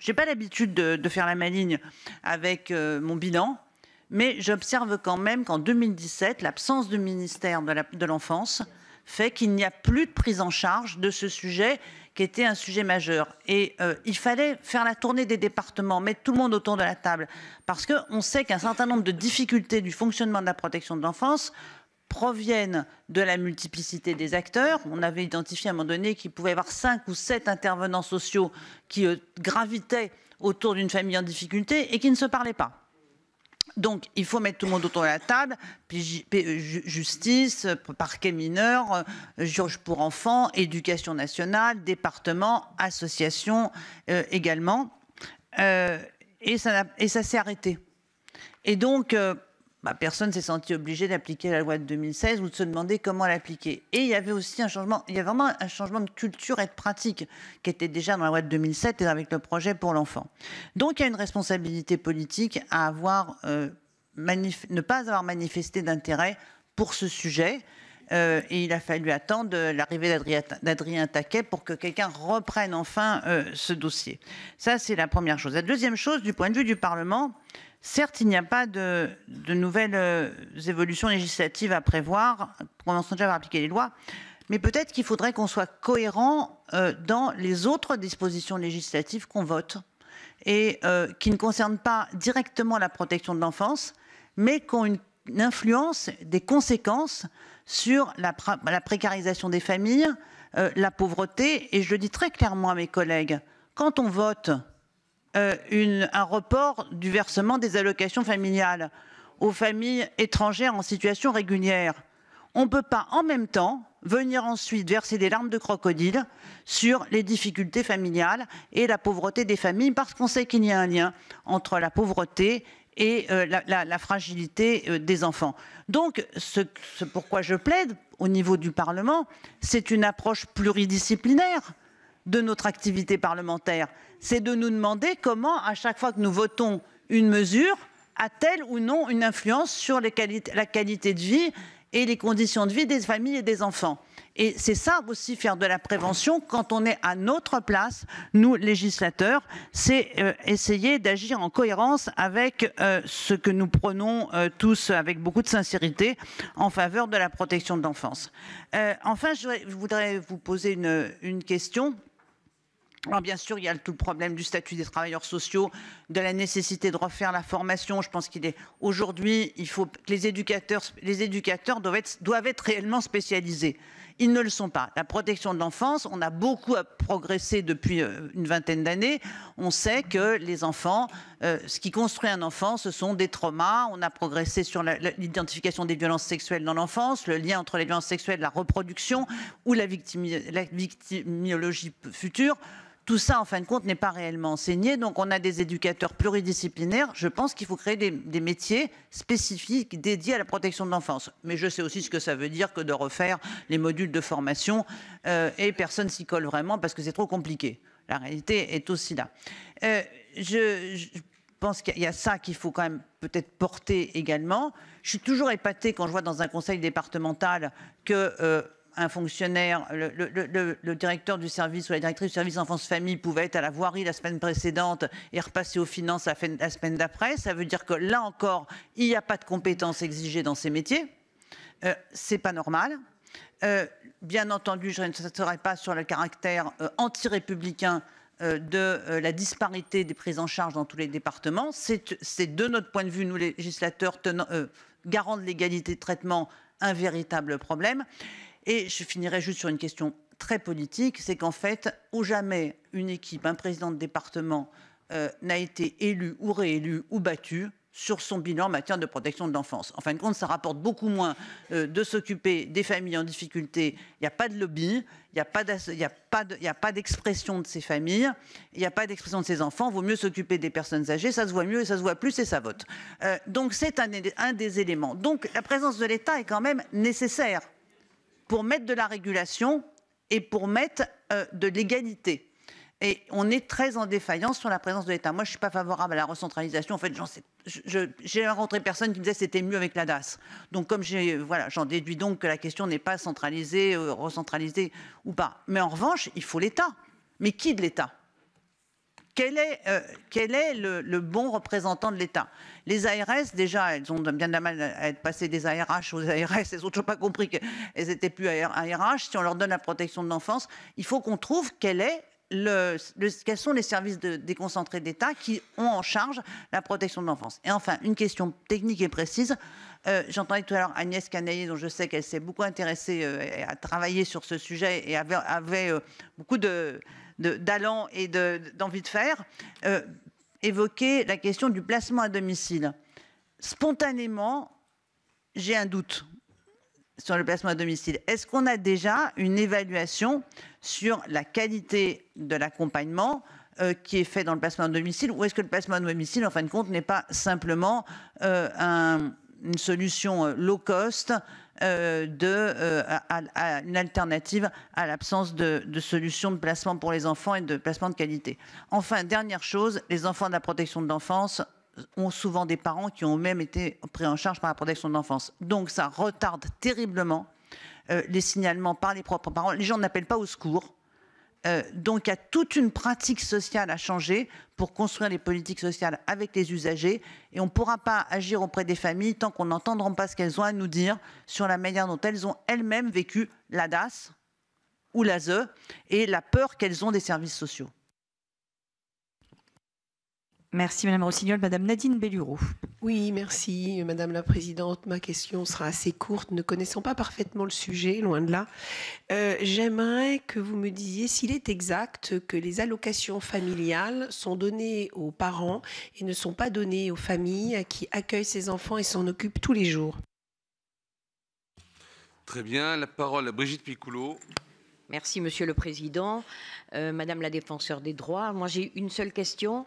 S14: n'ai pas l'habitude de faire la maligne avec mon bilan, mais j'observe quand même qu'en 2017, l'absence de ministère de l'enfance fait qu'il n'y a plus de prise en charge de ce sujet qui était un sujet majeur. Et il fallait faire la tournée des départements, mettre tout le monde autour de la table, parce qu'on sait qu'un certain nombre de difficultés du fonctionnement de la protection de l'enfance proviennent de la multiplicité des acteurs. On avait identifié à un moment donné qu'il pouvait y avoir 5 ou 7 intervenants sociaux qui gravitaient autour d'une famille en difficulté et qui ne se parlaient pas. Donc, il faut mettre tout le monde autour de la table, justice, parquet mineur, juge pour enfants, éducation nationale, département, association également. Et ça s'est arrêté. Et donc, personne ne s'est senti obligé d'appliquer la loi de 2016 ou de se demander comment l'appliquer. Et il y avait aussi un changement, il y a vraiment un changement de culture et de pratique qui était déjà dans la loi de 2007 et avec le projet pour l'enfant. Donc il y a une responsabilité politique à avoir, ne pas avoir manifesté d'intérêt pour ce sujet. Et il a fallu attendre l'arrivée d'Adrien Taquet pour que quelqu'un reprenne enfin ce dossier. Ça, c'est la première chose. La deuxième chose, du point de vue du Parlement, certes, il n'y a pas de nouvelles évolutions législatives à prévoir, pour commencer déjà à appliquer les lois, mais peut-être qu'il faudrait qu'on soit cohérent dans les autres dispositions législatives qu'on vote et qui ne concernent pas directement la protection de l'enfance, mais qui ont une influence, des conséquences sur la précarisation des familles, la pauvreté. Et je le dis très clairement à mes collègues, quand on vote un report du versement des allocations familiales aux familles étrangères en situation régulière, on ne peut pas en même temps venir ensuite verser des larmes de crocodile sur les difficultés familiales et la pauvreté des familles, parce qu'on sait qu'il y a un lien entre la pauvreté et la fragilité des enfants. Donc, ce pourquoi je plaide au niveau du Parlement, c'est une approche pluridisciplinaire de notre activité parlementaire. C'est de nous demander comment, à chaque fois que nous votons une mesure, a-t-elle ou non une influence sur la qualité de vie et les conditions de vie des familles et des enfants. Et c'est ça aussi, faire de la prévention quand on est à notre place, nous législateurs, c'est essayer d'agir en cohérence avec ce que nous prenons tous avec beaucoup de sincérité en faveur de la protection de l'enfance. Enfin, je voudrais vous poser une question. Alors bien sûr, il y a tout le problème du statut des travailleurs sociaux, de la nécessité de refaire la formation. Je pense qu'il est aujourd'hui, il faut que les éducateurs doivent être réellement spécialisés. Ils ne le sont pas. La protection de l'enfance, on a beaucoup progressé depuis une vingtaine d'années. On sait que les enfants, ce qui construit un enfant, ce sont des traumas. On a progressé sur l'identification des violences sexuelles dans l'enfance, le lien entre les violences sexuelles, la reproduction ou la victimiologie future. Tout ça, en fin de compte, n'est pas réellement enseigné. Donc, on a des éducateurs pluridisciplinaires. Je pense qu'il faut créer des métiers spécifiques dédiés à la protection de l'enfance. Mais je sais aussi ce que ça veut dire que de refaire les modules de formation. Et personne s'y colle vraiment parce que c'est trop compliqué. La réalité est aussi là. Je pense qu'il y a ça qu'il faut quand même peut-être porter également. Je suis toujours épatée quand je vois dans un conseil départemental que... un fonctionnaire, le directeur du service ou la directrice du service enfance-famille pouvait être à la voirie la semaine précédente et repasser aux finances la semaine d'après. Ça veut dire que là encore, il n'y a pas de compétences exigées dans ces métiers. C'est pas normal. Bien entendu, je ne serai pas sur le caractère anti-républicain de la disparité des prises en charge dans tous les départements. C'est de notre point de vue, nous législateurs, garants de l'égalité de traitement, un véritable problème. Et je finirai juste sur une question très politique, c'est qu'en fait, où jamais une équipe, un président de département n'a été élu ou réélu ou battu sur son bilan en matière de protection de l'enfance. En fin de compte, ça rapporte beaucoup moins de s'occuper des familles en difficulté. Il n'y a pas de lobby, il n'y a pas d'expression de ces familles, il n'y a pas d'expression de ces enfants. Il vaut mieux s'occuper des personnes âgées, ça se voit mieux et ça se voit plus et ça vote. Donc c'est un des éléments. Donc la présence de l'État est quand même nécessaire pour mettre de la régulation et pour mettre de l'égalité. Et on est très en défaillance sur la présence de l'État. Moi, je ne suis pas favorable à la recentralisation. En fait, j'ai rencontré personne qui me disait que c'était mieux avec la DAS. Donc, comme j'en déduis donc que la question n'est pas centralisée, recentralisée ou pas. Mais en revanche, il faut l'État. Mais qui de l'État ? Quel est le bon représentant de l'État? Les ARS, déjà, elles ont bien de la mal à être passées des ARH aux ARS. Elles n'ont toujours pas compris qu'elles n'étaient plus ARH. Si on leur donne la protection de l'enfance, il faut qu'on trouve quels sont les services déconcentrés d'État qui ont en charge la protection de l'enfance. Et enfin, une question technique et précise. J'entendais tout à l'heure Agnès Canaillé, dont je sais qu'elle s'est beaucoup intéressée à travailler sur ce sujet et avait beaucoup d'allant et d'envie de faire, évoquer la question du placement à domicile. Spontanément, j'ai un doute sur le placement à domicile. Est-ce qu'on a déjà une évaluation sur la qualité de l'accompagnement qui est fait dans le placement à domicile, ou est-ce que le placement à domicile, en fin de compte, n'est pas simplement une solution low cost, une alternative à l'absence de solutions de placement pour les enfants et de placement de qualité. Enfin, dernière chose, les enfants de la protection de l'enfance ont souvent des parents qui ont même été pris en charge par la protection de l'enfance. Donc ça retarde terriblement les signalements par les propres parents. Les gens n'appellent pas au secours. Donc il y a toute une pratique sociale à changer pour construire les politiques sociales avec les usagers, et on ne pourra pas agir auprès des familles tant qu'on n'entendra pas ce qu'elles ont à nous dire sur la manière dont elles ont elles-mêmes vécu la DAS ou l'ASE et la peur qu'elles ont des services sociaux.
S1: Merci Madame Rossignol. Madame Nadine Bellureau.
S3: Oui, merci Madame la Présidente. Ma question sera assez courte, ne connaissant pas parfaitement le sujet, loin de là. J'aimerais que vous me disiez s'il est exact que les allocations familiales sont données aux parents et ne sont pas données aux familles qui accueillent ces enfants et s'en occupent tous les jours.
S2: Très bien. La parole à Brigitte Picoulot.
S15: Merci, Monsieur le Président. Madame la Défenseure des droits, moi j'ai une seule question.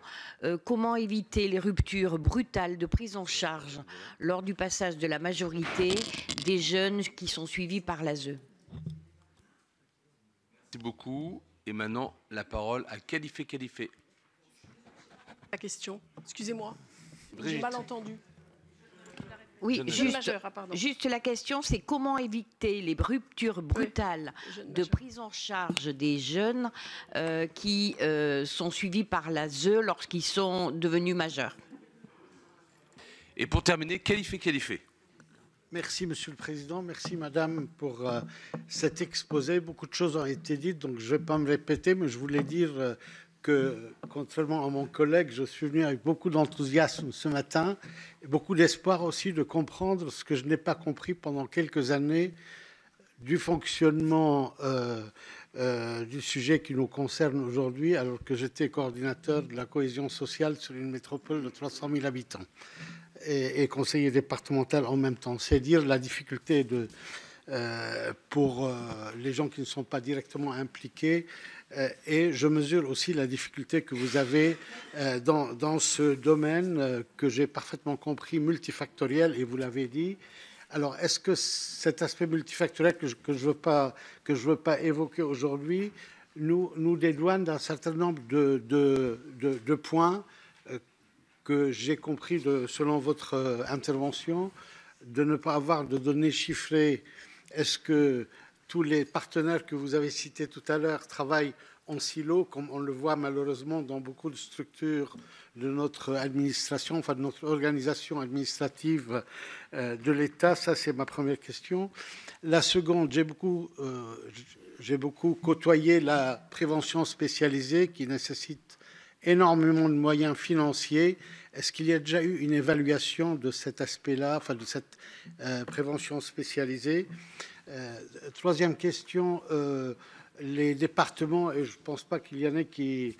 S15: Comment éviter les ruptures brutales de prise en charge lors du passage de la majorité des jeunes qui sont suivis par l'ASE?
S2: Merci beaucoup. Et maintenant, la parole à Khalifé Khalifé.
S3: La question, excusez-moi, j'ai
S2: Brigitte.
S3: mal entendu.
S15: Oui, juste la question, c'est comment éviter les ruptures brutales de prise en charge des jeunes qui sont suivis par l'ASE lorsqu'ils sont devenus majeurs.
S2: Et pour terminer, Khalifé Khalifé.
S16: Merci Monsieur le Président, merci Madame pour cet exposé. Beaucoup de choses ont été dites, donc je ne vais pas me répéter, mais je voulais dire que, contrairement à mon collègue, je suis venu avec beaucoup d'enthousiasme ce matin et beaucoup d'espoir aussi de comprendre ce que je n'ai pas compris pendant quelques années du fonctionnement du sujet qui nous concerne aujourd'hui, alors que j'étais coordinateur de la cohésion sociale sur une métropole de 300 000 habitants et conseiller départemental en même temps. C'est dire la difficulté pour les gens qui ne sont pas directement impliqués. Et je mesure aussi la difficulté que vous avez dans ce domaine que j'ai parfaitement compris, multifactoriel, et vous l'avez dit. Alors, est-ce que cet aspect multifactoriel que je veux pas évoquer aujourd'hui nous dédouane d'un certain nombre de points que j'ai compris selon votre intervention, de ne pas avoir de données chiffrées? Est-ce que tous les partenaires que vous avez cités tout à l'heure travaillent en silo, comme on le voit malheureusement dans beaucoup de structures de notre administration, enfin de notre organisation administrative de l'État? Ça, c'est ma première question. La seconde, j'ai beaucoup côtoyé la prévention spécialisée qui nécessite énormément de moyens financiers. Est-ce qu'il y a déjà eu une évaluation de cet aspect-là, enfin de cette prévention spécialisée? Troisième question, les départements, et je ne pense pas qu'il y en ait qui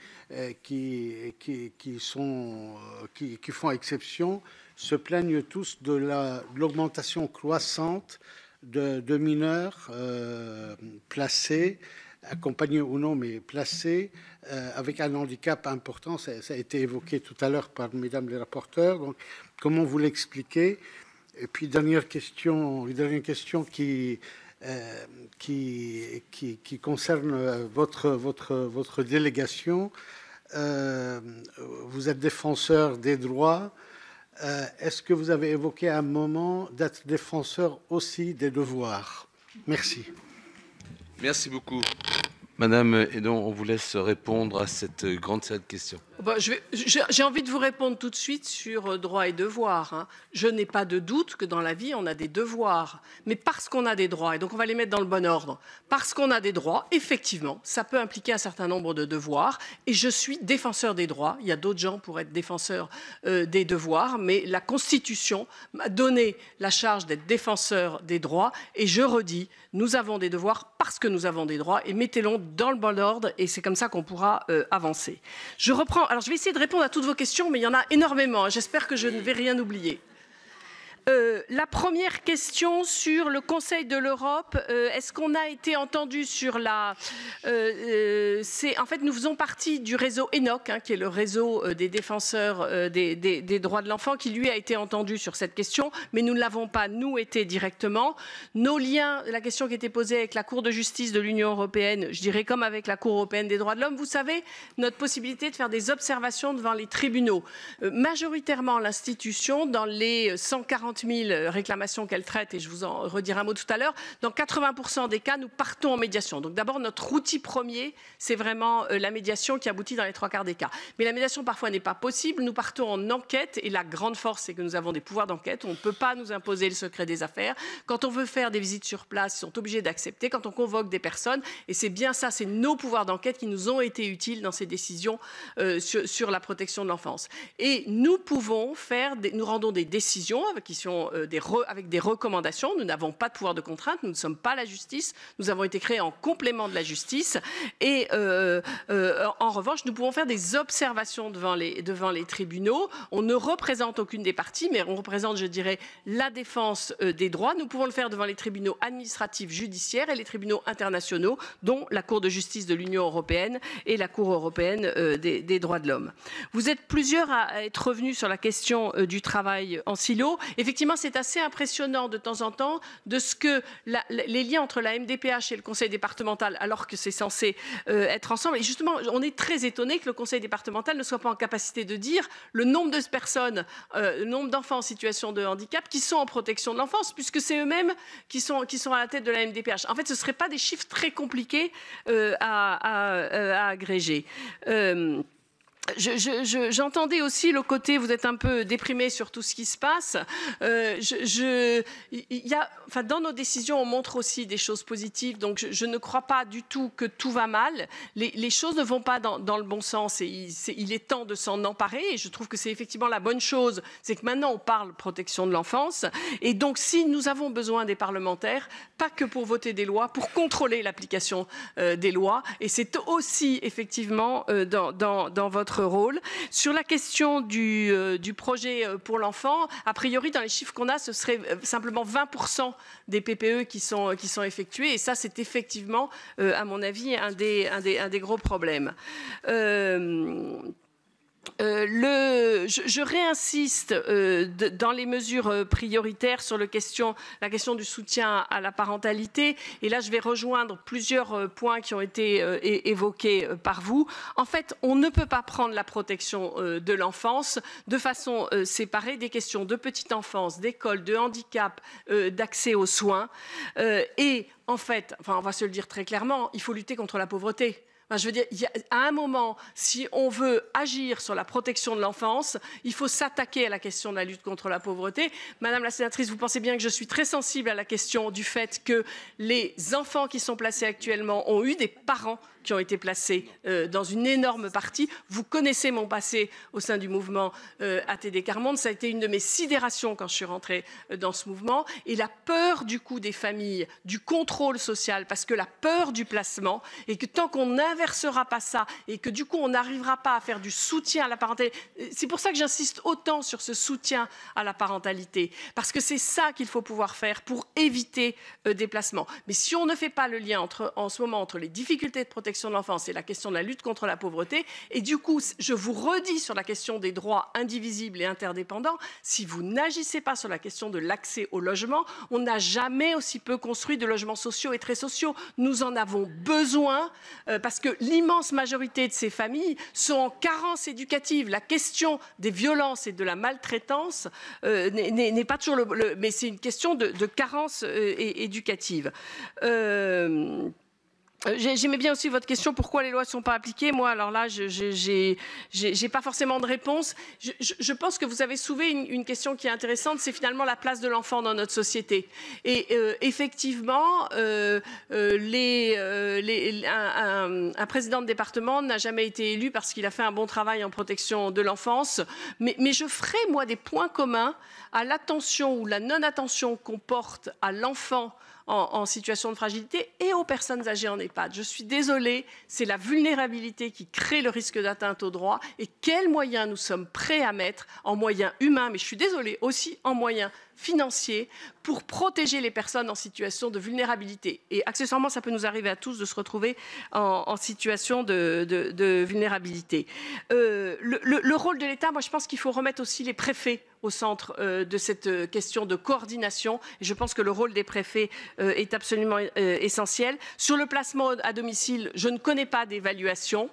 S16: font exception, se plaignent tous de l'augmentation croissante de mineurs placés, accompagnés ou non, mais placés, avec un handicap important. Ça a été évoqué tout à l'heure par mesdames les rapporteurs. Donc, comment vous l'expliquez? Et puis, dernière question qui concerne votre délégation. Vous êtes défenseur des droits. Est-ce que vous avez évoqué à un moment d'être défenseur aussi des devoirs? Merci.
S2: Merci beaucoup. Madame Hédon, on vous laisse répondre à cette grande série de questions.
S3: J'ai envie de vous répondre tout de suite sur droits et devoirs. Je n'ai pas de doute que dans la vie, on a des devoirs. Mais parce qu'on a des droits, et donc on va les mettre dans le bon ordre, parce qu'on a des droits, effectivement, ça peut impliquer un certain nombre de devoirs. Et je suis défenseur des droits. Il y a d'autres gens pour être défenseurs des devoirs. Mais la Constitution m'a donné la charge d'être défenseur des droits. Et je redis, nous avons des devoirs parce que nous avons des droits. Et mettez-les dans le bon ordre. Et c'est comme ça qu'on pourra avancer. Je reprends. Alors, je vais essayer de répondre à toutes vos questions, mais il y en a énormément. J'espère que je ne vais rien oublier. La première question sur le Conseil de l'Europe, est-ce qu'on a été entendu sur la... en fait, nous faisons partie du réseau ENOC, qui est le réseau des défenseurs des droits de l'enfant, qui lui a été entendu sur cette question, mais nous ne l'avons pas, nous, été directement. Nos liens, la question qui était posée avec la Cour de justice de l'Union européenne, je dirais comme avec la Cour européenne des droits de l'homme, vous savez, notre possibilité de faire des observations devant les tribunaux. Majoritairement, l'institution, dans les 140 40 000 réclamations qu'elle traite, et je vous en redirai un mot tout à l'heure, dans 80% des cas, nous partons en médiation. Donc d'abord, notre outil premier, c'est vraiment la médiation qui aboutit dans les 3/4 des cas. Mais la médiation, parfois, n'est pas possible. Nous partons en enquête, et la grande force, c'est que nous avons des pouvoirs d'enquête. On ne peut pas nous imposer le secret des affaires. Quand on veut faire des visites sur place, ils sont obligés d'accepter. Quand on convoque des personnes, et c'est bien ça, c'est nos pouvoirs d'enquête qui nous ont été utiles dans ces décisions sur la protection de l'enfance. Et nous pouvons nous rendons des décisions qui sont avec des recommandations. Nous n'avons pas de pouvoir de contrainte, nous ne sommes pas la justice, nous avons été créés en complément de la justice. Et en revanche, nous pouvons faire des observations devant les tribunaux. On ne représente aucune des parties, mais on représente, je dirais, la défense des droits. Nous pouvons le faire devant les tribunaux administratifs, judiciaires et les tribunaux internationaux, dont la Cour de justice de l'Union européenne et la Cour européenne des droits de l'homme. Vous êtes plusieurs à être revenus sur la question du travail en silo. Effectivement, c'est assez impressionnant de temps en temps de ce que les liens entre la MDPH et le conseil départemental, alors que c'est censé être ensemble. Et justement, on est très étonné que le conseil départemental ne soit pas en capacité de dire le nombre de personnes, le nombre d'enfants en situation de handicap qui sont en protection de l'enfance, puisque c'est eux-mêmes qui sont à la tête de la MDPH. En fait, ce ne seraient pas des chiffres très compliqués à agréger. J'entendais aussi le côté, vous êtes un peu déprimé sur tout ce qui se passe. Dans nos décisions, on montre aussi des choses positives. Donc, je ne crois pas du tout que tout va mal. Les choses ne vont pas dans le bon sens et il est temps de s'en emparer. Et je trouve que c'est effectivement la bonne chose. C'est que maintenant, on parle protection de l'enfance. Et donc, si nous avons besoin des parlementaires, pas que pour voter des lois, pour contrôler l'application des lois. Et c'est aussi effectivement dans votre rôle. Sur la question du projet pour l'enfant, a priori, dans les chiffres qu'on a, ce serait simplement 20% des PPE qui sont effectués. Et ça, c'est effectivement, à mon avis, un des gros problèmes. Je réinsiste dans les mesures prioritaires sur la question du soutien à la parentalité. Et là, je vais rejoindre plusieurs points qui ont été évoqués par vous. En fait, on ne peut pas prendre la protection de l'enfance de façon séparée des questions de petite enfance, d'école, de handicap, d'accès aux soins. Et en fait, on va se le dire très clairement, il faut lutter contre la pauvreté. Je veux dire, à un moment, si on veut agir sur la protection de l'enfance, il faut s'attaquer à la question de la lutte contre la pauvreté. Madame la sénatrice, vous pensez bien que je suis très sensible à la question du fait que les enfants qui sont placés actuellement ont eu des parents qui ont été placés dans une énorme partie. Vous connaissez mon passé au sein du mouvement ATD Quart Monde. Ça a été une de mes sidérations quand je suis rentrée dans ce mouvement. Et la peur du coup des familles, du contrôle social, parce que la peur du placement, et que tant qu'on n'inversera pas ça, et que du coup on n'arrivera pas à faire du soutien à la parentalité, c'est pour ça que j'insiste autant sur ce soutien à la parentalité, parce que c'est ça qu'il faut pouvoir faire pour éviter des placements. Mais si on ne fait pas le lien en ce moment entre les difficultés de protection de l'enfance et la question de la lutte contre la pauvreté, et du coup, je vous redis sur la question des droits indivisibles et interdépendants, si vous n'agissez pas sur la question de l'accès au logement, on n'a jamais aussi peu construit de logements sociaux et très sociaux. Nous en avons besoin parce que l'immense majorité de ces familles sont en carence éducative. La question des violences et de la maltraitance n'est pas toujours mais c'est une question de carence éducative. J'aimais bien aussi votre question, pourquoi les lois ne sont pas appliquées. Moi, alors là, je n'ai pas forcément de réponse. Je pense que vous avez soulevé une question qui est intéressante, c'est finalement la place de l'enfant dans notre société. Et effectivement, un président de département n'a jamais été élu parce qu'il a fait un bon travail en protection de l'enfance. Mais je ferai, moi, des points communs à l'attention ou la non-attention qu'on porte à l'enfant en situation de fragilité et aux personnes âgées en EHPAD. Je suis désolée, c'est la vulnérabilité qui crée le risque d'atteinte aux droits et quels moyens nous sommes prêts à mettre en moyens humains, mais je suis désolée aussi en moyens financiers pour protéger les personnes en situation de vulnérabilité. Et accessoirement, ça peut nous arriver à tous de se retrouver en situation de vulnérabilité. Le rôle de l'État, moi je pense qu'il faut remettre aussi les préfets au centre de cette question de coordination. Et je pense que le rôle des préfets est absolument essentiel. Sur le placement à domicile, je ne connais pas d'évaluation.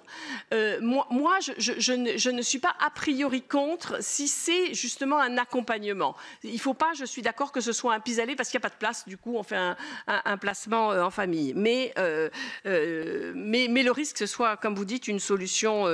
S3: Moi, je ne suis pas a priori contre si c'est justement un accompagnement. Il ne faut pas, je suis d'accord, que ce soit un pis-aller parce qu'il n'y a pas de place, du coup on fait un placement en famille. Mais le risque que ce soit, comme vous dites, une solution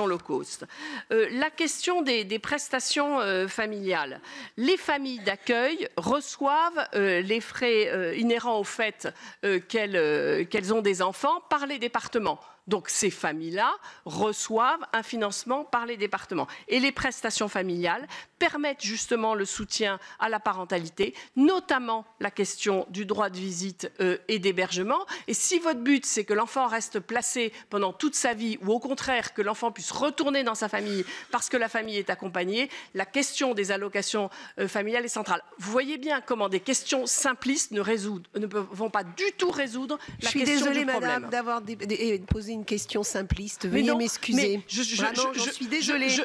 S3: low cost. La question des prestations familiales. Les familles d'accueil reçoivent les frais inhérents au fait qu'elles ont des enfants par les départements. Donc ces familles-là reçoivent un financement par les départements. Et les prestations familiales permettent justement le soutien à la parentalité, notamment la question du droit de visite et d'hébergement. Et si votre but, c'est que l'enfant reste placé pendant toute sa vie, ou au contraire que l'enfant puisse retourner dans sa famille parce que la famille est accompagnée, la question des allocations familiales est centrale. Vous voyez bien comment des questions simplistes ne vont pas du tout résoudre la question du problème.
S17: Je suis désolée, madame, d'avoir posé une question simpliste. Veuillez m'excuser.
S3: Je suis désolée.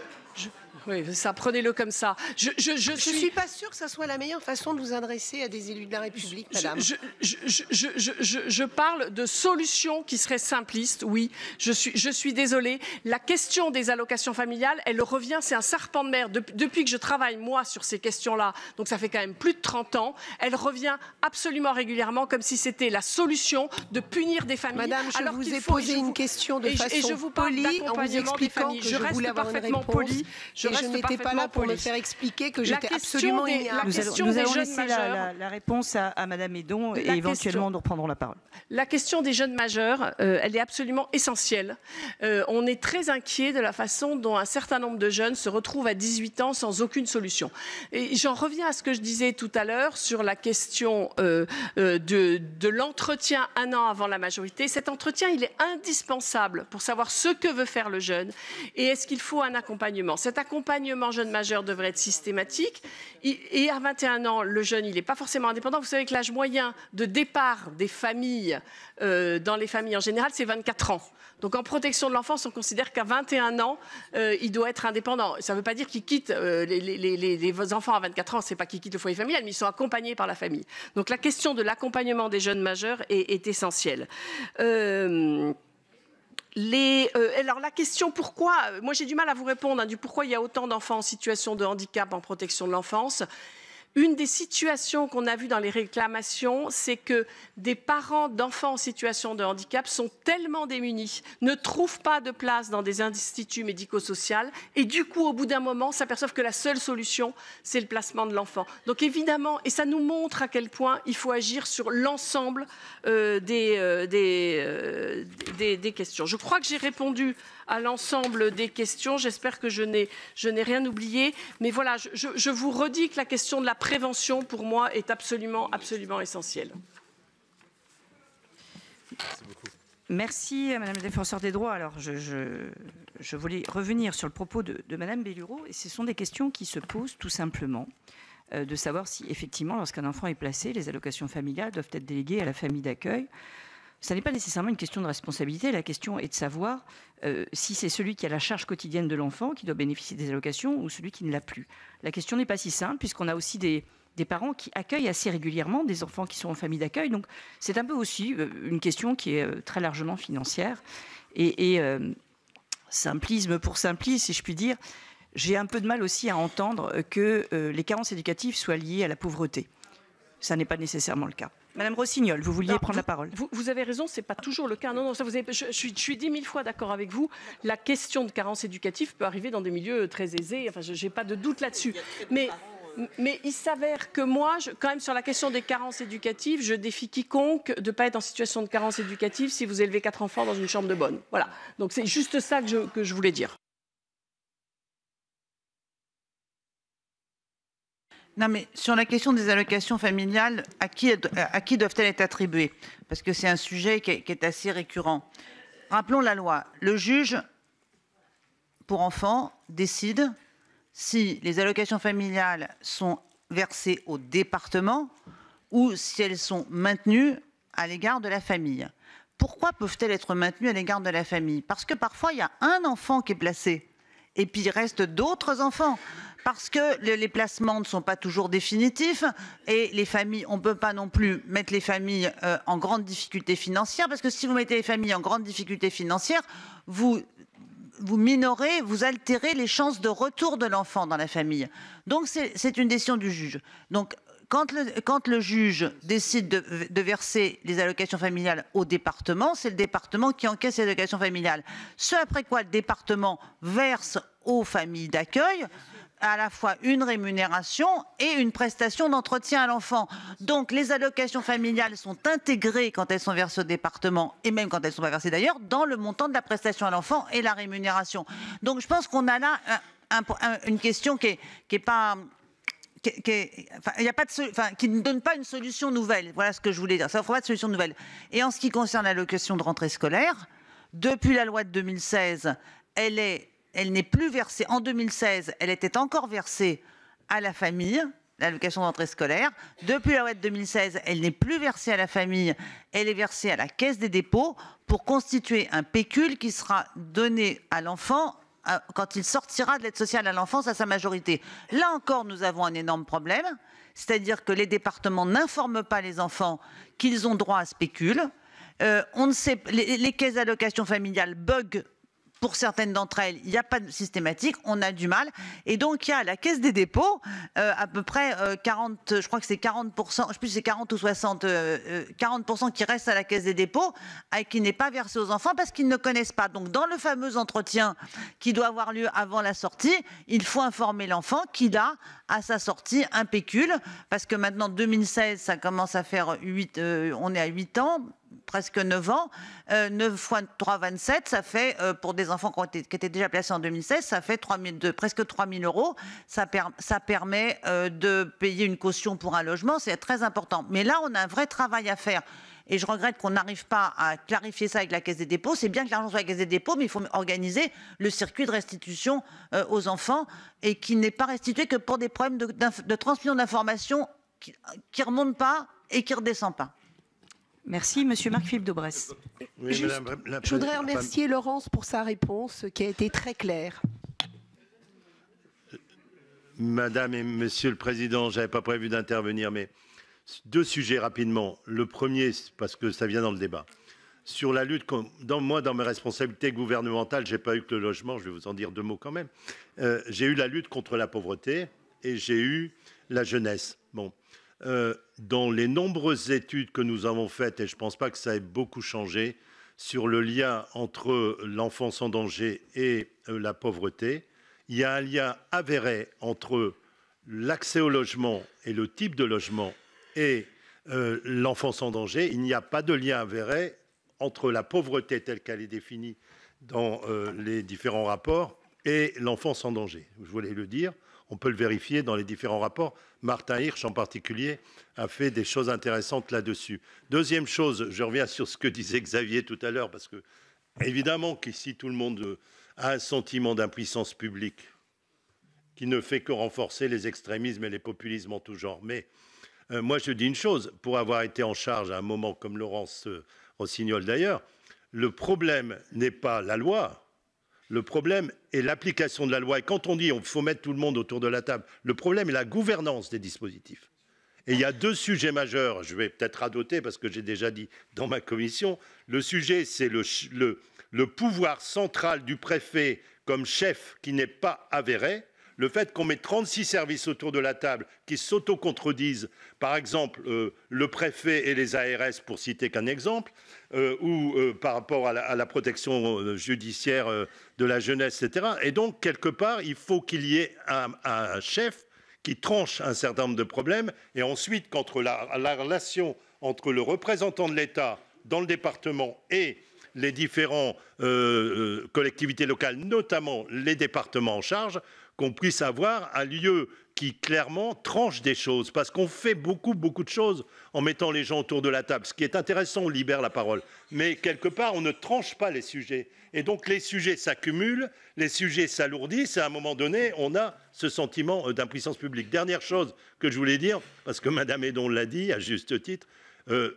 S3: Oui, ça, prenez-le comme ça. Je
S17: suis pas sûre que ça soit la meilleure façon de vous adresser à des élus de la République, madame.
S3: Je parle de solutions qui seraient simplistes, oui. Je suis désolée. La question des allocations familiales, elle revient, c'est un serpent de mer. Depuis que je travaille, moi, sur ces questions-là, donc ça fait quand même plus de 30 ans, elle revient absolument régulièrement comme si c'était la solution de punir des familles.
S17: Madame, je vous ai posé une question de façon polie en vous expliquant que je voulais avoir une réponse. Je n'étais pas là pour me faire expliquer que j'étais absolument ignorante.
S1: Nous allons laisser la réponse à Madame Hédon et éventuellement nous reprendrons la parole.
S3: La question des jeunes majeurs, elle est absolument essentielle. On est très inquiet de la façon dont un certain nombre de jeunes se retrouvent à 18 ans sans aucune solution. Et j'en reviens à ce que je disais tout à l'heure sur la question de l'entretien un an avant la majorité. Cet entretien, il est indispensable pour savoir ce que veut faire le jeune et est-ce qu'il faut un accompagnement. Cet accompagnement jeune majeur devrait être systématique. Et à 21 ans, le jeune, il n'est pas forcément indépendant. Vous savez que l'âge moyen de départ des familles, dans les familles en général, c'est 24 ans. Donc en protection de l'enfance, on considère qu'à 21 ans, il doit être indépendant. Ça ne veut pas dire qu'il quitte les enfants à 24 ans, c'est pas qu'ils quittent le foyer familial, mais ils sont accompagnés par la famille. Donc la question de l'accompagnement des jeunes majeurs est essentielle. Alors la question pourquoi, moi j'ai du mal à vous répondre du pourquoi il y a autant d'enfants en situation de handicap en protection de l'enfance. Une des situations qu'on a vues dans les réclamations, c'est que des parents d'enfants en situation de handicap sont tellement démunis, ne trouvent pas de place dans des instituts médico-sociaux et du coup, au bout d'un moment, s'aperçoivent que la seule solution, c'est le placement de l'enfant. Donc évidemment, et ça nous montre à quel point il faut agir sur l'ensemble des questions. Je crois que j'ai répondu à l'ensemble des questions. J'espère que je n'ai rien oublié. Mais voilà, je vous redis que la question de la prévention, pour moi, est absolument essentielle.
S1: Merci à Madame la Défenseure des droits. Alors, je voulais revenir sur le propos de Madame Bellureau. Et ce sont des questions qui se posent tout simplement de savoir si, effectivement, lorsqu'un enfant est placé, les allocations familiales doivent être déléguées à la famille d'accueil. Ce n'est pas nécessairement une question de responsabilité. La question est de savoir si c'est celui qui a la charge quotidienne de l'enfant qui doit bénéficier des allocations ou celui qui ne l'a plus. La question n'est pas si simple puisqu'on a aussi des parents qui accueillent assez régulièrement des enfants qui sont en famille d'accueil. Donc c'est un peu aussi une question qui est très largement financière. Et simplisme pour simplisme, si je puis dire, j'ai un peu de mal aussi à entendre que les carences éducatives soient liées à la pauvreté. Ça n'est pas nécessairement le cas. Madame Rossignol, vous vouliez prendre la parole.
S3: Vous avez raison, ce n'est pas toujours le cas. Non, ça, je suis 10 000 fois d'accord avec vous. La question de carence éducative peut arriver dans des milieux très aisés. Enfin, je n'ai pas de doute là-dessus. Mais il s'avère que moi, quand même, sur la question des carences éducatives, je défie quiconque de ne pas être en situation de carence éducative si vous élevez 4 enfants dans une chambre de bonne. Voilà. Donc c'est juste ça que je voulais dire.
S14: Non, mais sur la question des allocations familiales, à qui doivent-elles être attribuées? Parce que c'est un sujet qui est assez récurrent. Rappelons la loi. Le juge pour enfants décide si les allocations familiales sont versées au département ou si elles sont maintenues à l'égard de la famille. Pourquoi peuvent-elles être maintenues à l'égard de la famille? Parce que parfois, il y a un enfant qui est placé et puis il reste d'autres enfants. parce que les placements ne sont pas toujours définitifs et les familles, on ne peut pas non plus mettre les familles en grande difficulté financière, parce que si vous mettez les familles en grande difficulté financière, vous minorez, vous altérez les chances de retour de l'enfant dans la famille. Donc c'est une décision du juge. Donc quand le juge décide de verser les allocations familiales au département, c'est le département qui encaisse les allocations familiales. Ce après quoi le département verse aux familles d'accueil à la fois une rémunération et une prestation d'entretien à l'enfant. Donc les allocations familiales sont intégrées quand elles sont versées au département, et même quand elles ne sont pas versées d'ailleurs, dans le montant de la prestation à l'enfant et la rémunération. Donc je pense qu'on a là une question qui ne donne pas une solution nouvelle. Voilà ce que je voulais dire. Ça n'offre pas de solution nouvelle. Et en ce qui concerne l'allocation de rentrée scolaire, depuis la loi de 2016, elle n'est plus versée. En 2016, elle était encore versée à la famille, l'allocation de rentrée scolaire. Depuis la loi de 2016, elle n'est plus versée à la famille, elle est versée à la Caisse des dépôts pour constituer un pécule qui sera donné à l'enfant quand il sortira de l'aide sociale à l'enfance à sa majorité. Là encore, nous avons un énorme problème, c'est-à-dire que les départements n'informent pas les enfants qu'ils ont droit à ce pécule. On ne sait, les caisses d'allocation familiale bug. Pour certaines d'entre elles, il n'y a pas de systématique, on a du mal. Et donc, il y a à la Caisse des dépôts, à peu près 40, je crois que c'est 40%, je ne sais plus si c'est 40 ou 60, 40% qui restent à la Caisse des dépôts et qui n'est pas versé aux enfants parce qu'ils ne connaissent pas. Donc, dans le fameux entretien qui doit avoir lieu avant la sortie, il faut informer l'enfant qu'il a à sa sortie un pécule, parce que maintenant, 2016, ça commence à faire 8, on est à 8 ans, presque 9 ans, 9 fois 3, 27, ça fait, pour des enfants qui étaient déjà placés en 2016, ça fait presque 3 000 euros. Ça permet de payer une caution pour un logement, c'est très important. Mais là, on a un vrai travail à faire. Et je regrette qu'on n'arrive pas à clarifier ça avec la Caisse des dépôts. C'est bien que l'argent soit à la Caisse des dépôts, mais il faut organiser le circuit de restitution aux enfants et qui n'est pas restitué que pour des problèmes de transmission d'informations qui ne remontent pas et qui ne redescendent pas.
S1: Merci, Monsieur Marc-Philippe Daubresse.
S17: Oui, je voudrais remercier Laurence pour sa réponse qui a été très claire.
S18: Madame et Monsieur le Président, je n'avais pas prévu d'intervenir, mais deux sujets rapidement. Le premier, parce que ça vient dans le débat. Sur la lutte, dans mes responsabilités gouvernementales, je n'ai pas eu que le logement, je vais vous en dire deux mots quand même. J'ai eu la lutte contre la pauvreté et j'ai eu la jeunesse. Bon. Dans les nombreuses études que nous avons faites, et je ne pense pas que ça ait beaucoup changé, sur le lien entre l'enfance en danger et la pauvreté, il y a un lien avéré entre l'accès au logement et le type de logement et l'enfance en danger. Il n'y a pas de lien avéré entre la pauvreté telle qu'elle est définie dans les différents rapports et l'enfance en danger. Je voulais le dire. On peut le vérifier dans les différents rapports. Martin Hirsch, en particulier, a fait des choses intéressantes là-dessus. Deuxième chose, je reviens sur ce que disait Xavier tout à l'heure, parce que, évidemment, qu'ici, tout le monde a un sentiment d'impuissance publique qui ne fait que renforcer les extrémismes et les populismes en tout genre. Mais moi, je dis une chose, pour avoir été en charge à un moment comme Laurence Rossignol d'ailleurs, le problème n'est pas la loi. Le problème est l'application de la loi. Et quand on dit qu'il faut mettre tout le monde autour de la table, le problème est la gouvernance des dispositifs. Et il y a deux sujets majeurs, je vais peut-être radoter parce que j'ai déjà dit dans ma commission. Le sujet, c'est le pouvoir central du préfet comme chef qui n'est pas avéré. Le fait qu'on met 36 services autour de la table qui s'auto-contredisent, par exemple le préfet et les ARS, pour citer qu'un exemple, ou par rapport à la protection judiciaire de la jeunesse, etc. Et donc, quelque part, il faut qu'il y ait un chef qui tranche un certain nombre de problèmes. Et ensuite, qu'entre la relation entre le représentant de l'État dans le département et les différentes collectivités locales, notamment les départements en charge, qu'on puisse avoir un lieu qui clairement tranche des choses, parce qu'on fait beaucoup de choses en mettant les gens autour de la table. Ce qui est intéressant, on libère la parole. Mais quelque part, on ne tranche pas les sujets. Et donc les sujets s'accumulent, les sujets s'alourdissent, et à un moment donné, on a ce sentiment d'impuissance publique. Dernière chose que je voulais dire, parce que Mme Hédon l'a dit, à juste titre,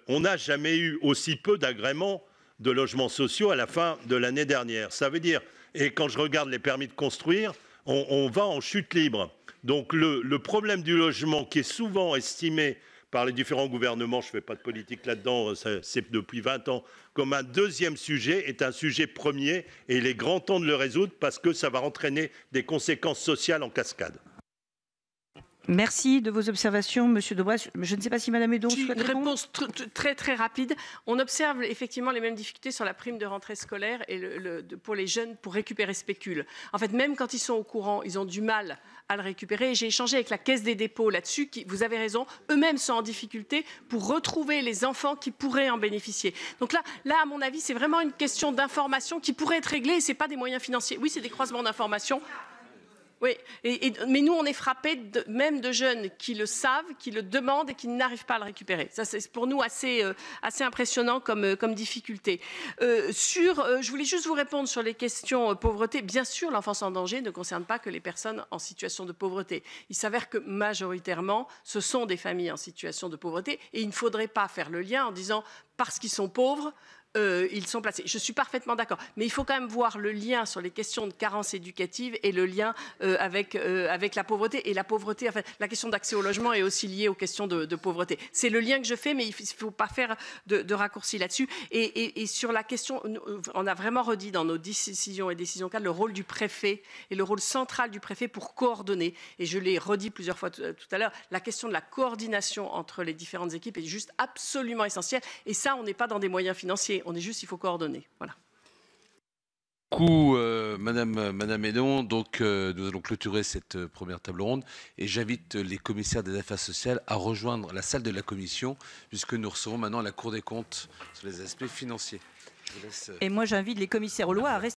S18: on n'a jamais eu aussi peu d'agréments de logements sociaux à la fin de l'année dernière. Ça veut dire, et quand je regarde les permis de construire, on va en chute libre. Donc le problème du logement qui est souvent estimé par les différents gouvernements, je ne fais pas de politique là-dedans, c'est depuis 20 ans, comme un deuxième sujet, est un sujet premier et il est grand temps de le résoudre parce que ça va entraîner des conséquences sociales en cascade.
S1: Merci de vos observations, Monsieur Daubresse. Je ne sais pas si Madame Hédon souhaite
S3: Une
S1: répondre.
S3: réponse très rapide. On observe effectivement les mêmes difficultés sur la prime de rentrée scolaire et pour les jeunes pour récupérer ce pécule. En fait, même quand ils sont au courant, ils ont du mal à le récupérer. J'ai échangé avec la Caisse des dépôts là-dessus. Vous avez raison, eux-mêmes sont en difficulté pour retrouver les enfants qui pourraient en bénéficier. Donc là, à mon avis, c'est vraiment une question d'information qui pourrait être réglée. Et ce n'est pas des moyens financiers. Oui, c'est des croisements d'informations. Oui, mais nous, on est frappés même de jeunes qui le savent, qui le demandent et qui n'arrivent pas à le récupérer. Ça, c'est pour nous assez impressionnant comme difficulté. Je voulais juste vous répondre sur les questions pauvreté. Bien sûr, l'enfance en danger ne concerne pas que les personnes en situation de pauvreté. Il s'avère que majoritairement, ce sont des familles en situation de pauvreté et il ne faudrait pas faire le lien en disant parce qu'ils sont pauvres, ils sont placés. Je suis parfaitement d'accord. Mais il faut quand même voir le lien sur les questions de carence éducative et le lien avec la pauvreté. Et la pauvreté, en fait, la question d'accès au logement est aussi liée aux questions de pauvreté. C'est le lien que je fais, mais il ne faut pas faire de raccourcis là-dessus. Et sur la question, on a vraiment redit dans nos décisions et décisions cadres le rôle du préfet et le rôle central du préfet pour coordonner. Et je l'ai redit plusieurs fois tout à l'heure, la question de la coordination entre les différentes équipes est juste absolument essentielle. Et ça, on n'est pas dans des moyens financiers. On est juste, il faut coordonner. Voilà.
S2: Beaucoup, Madame Hédon. Donc, nous allons clôturer cette première table ronde et j'invite les commissaires des affaires sociales à rejoindre la salle de la commission puisque nous recevons maintenant la Cour des comptes sur les aspects financiers. Je vous laisse...
S1: Et moi, j'invite les commissaires aux lois à rester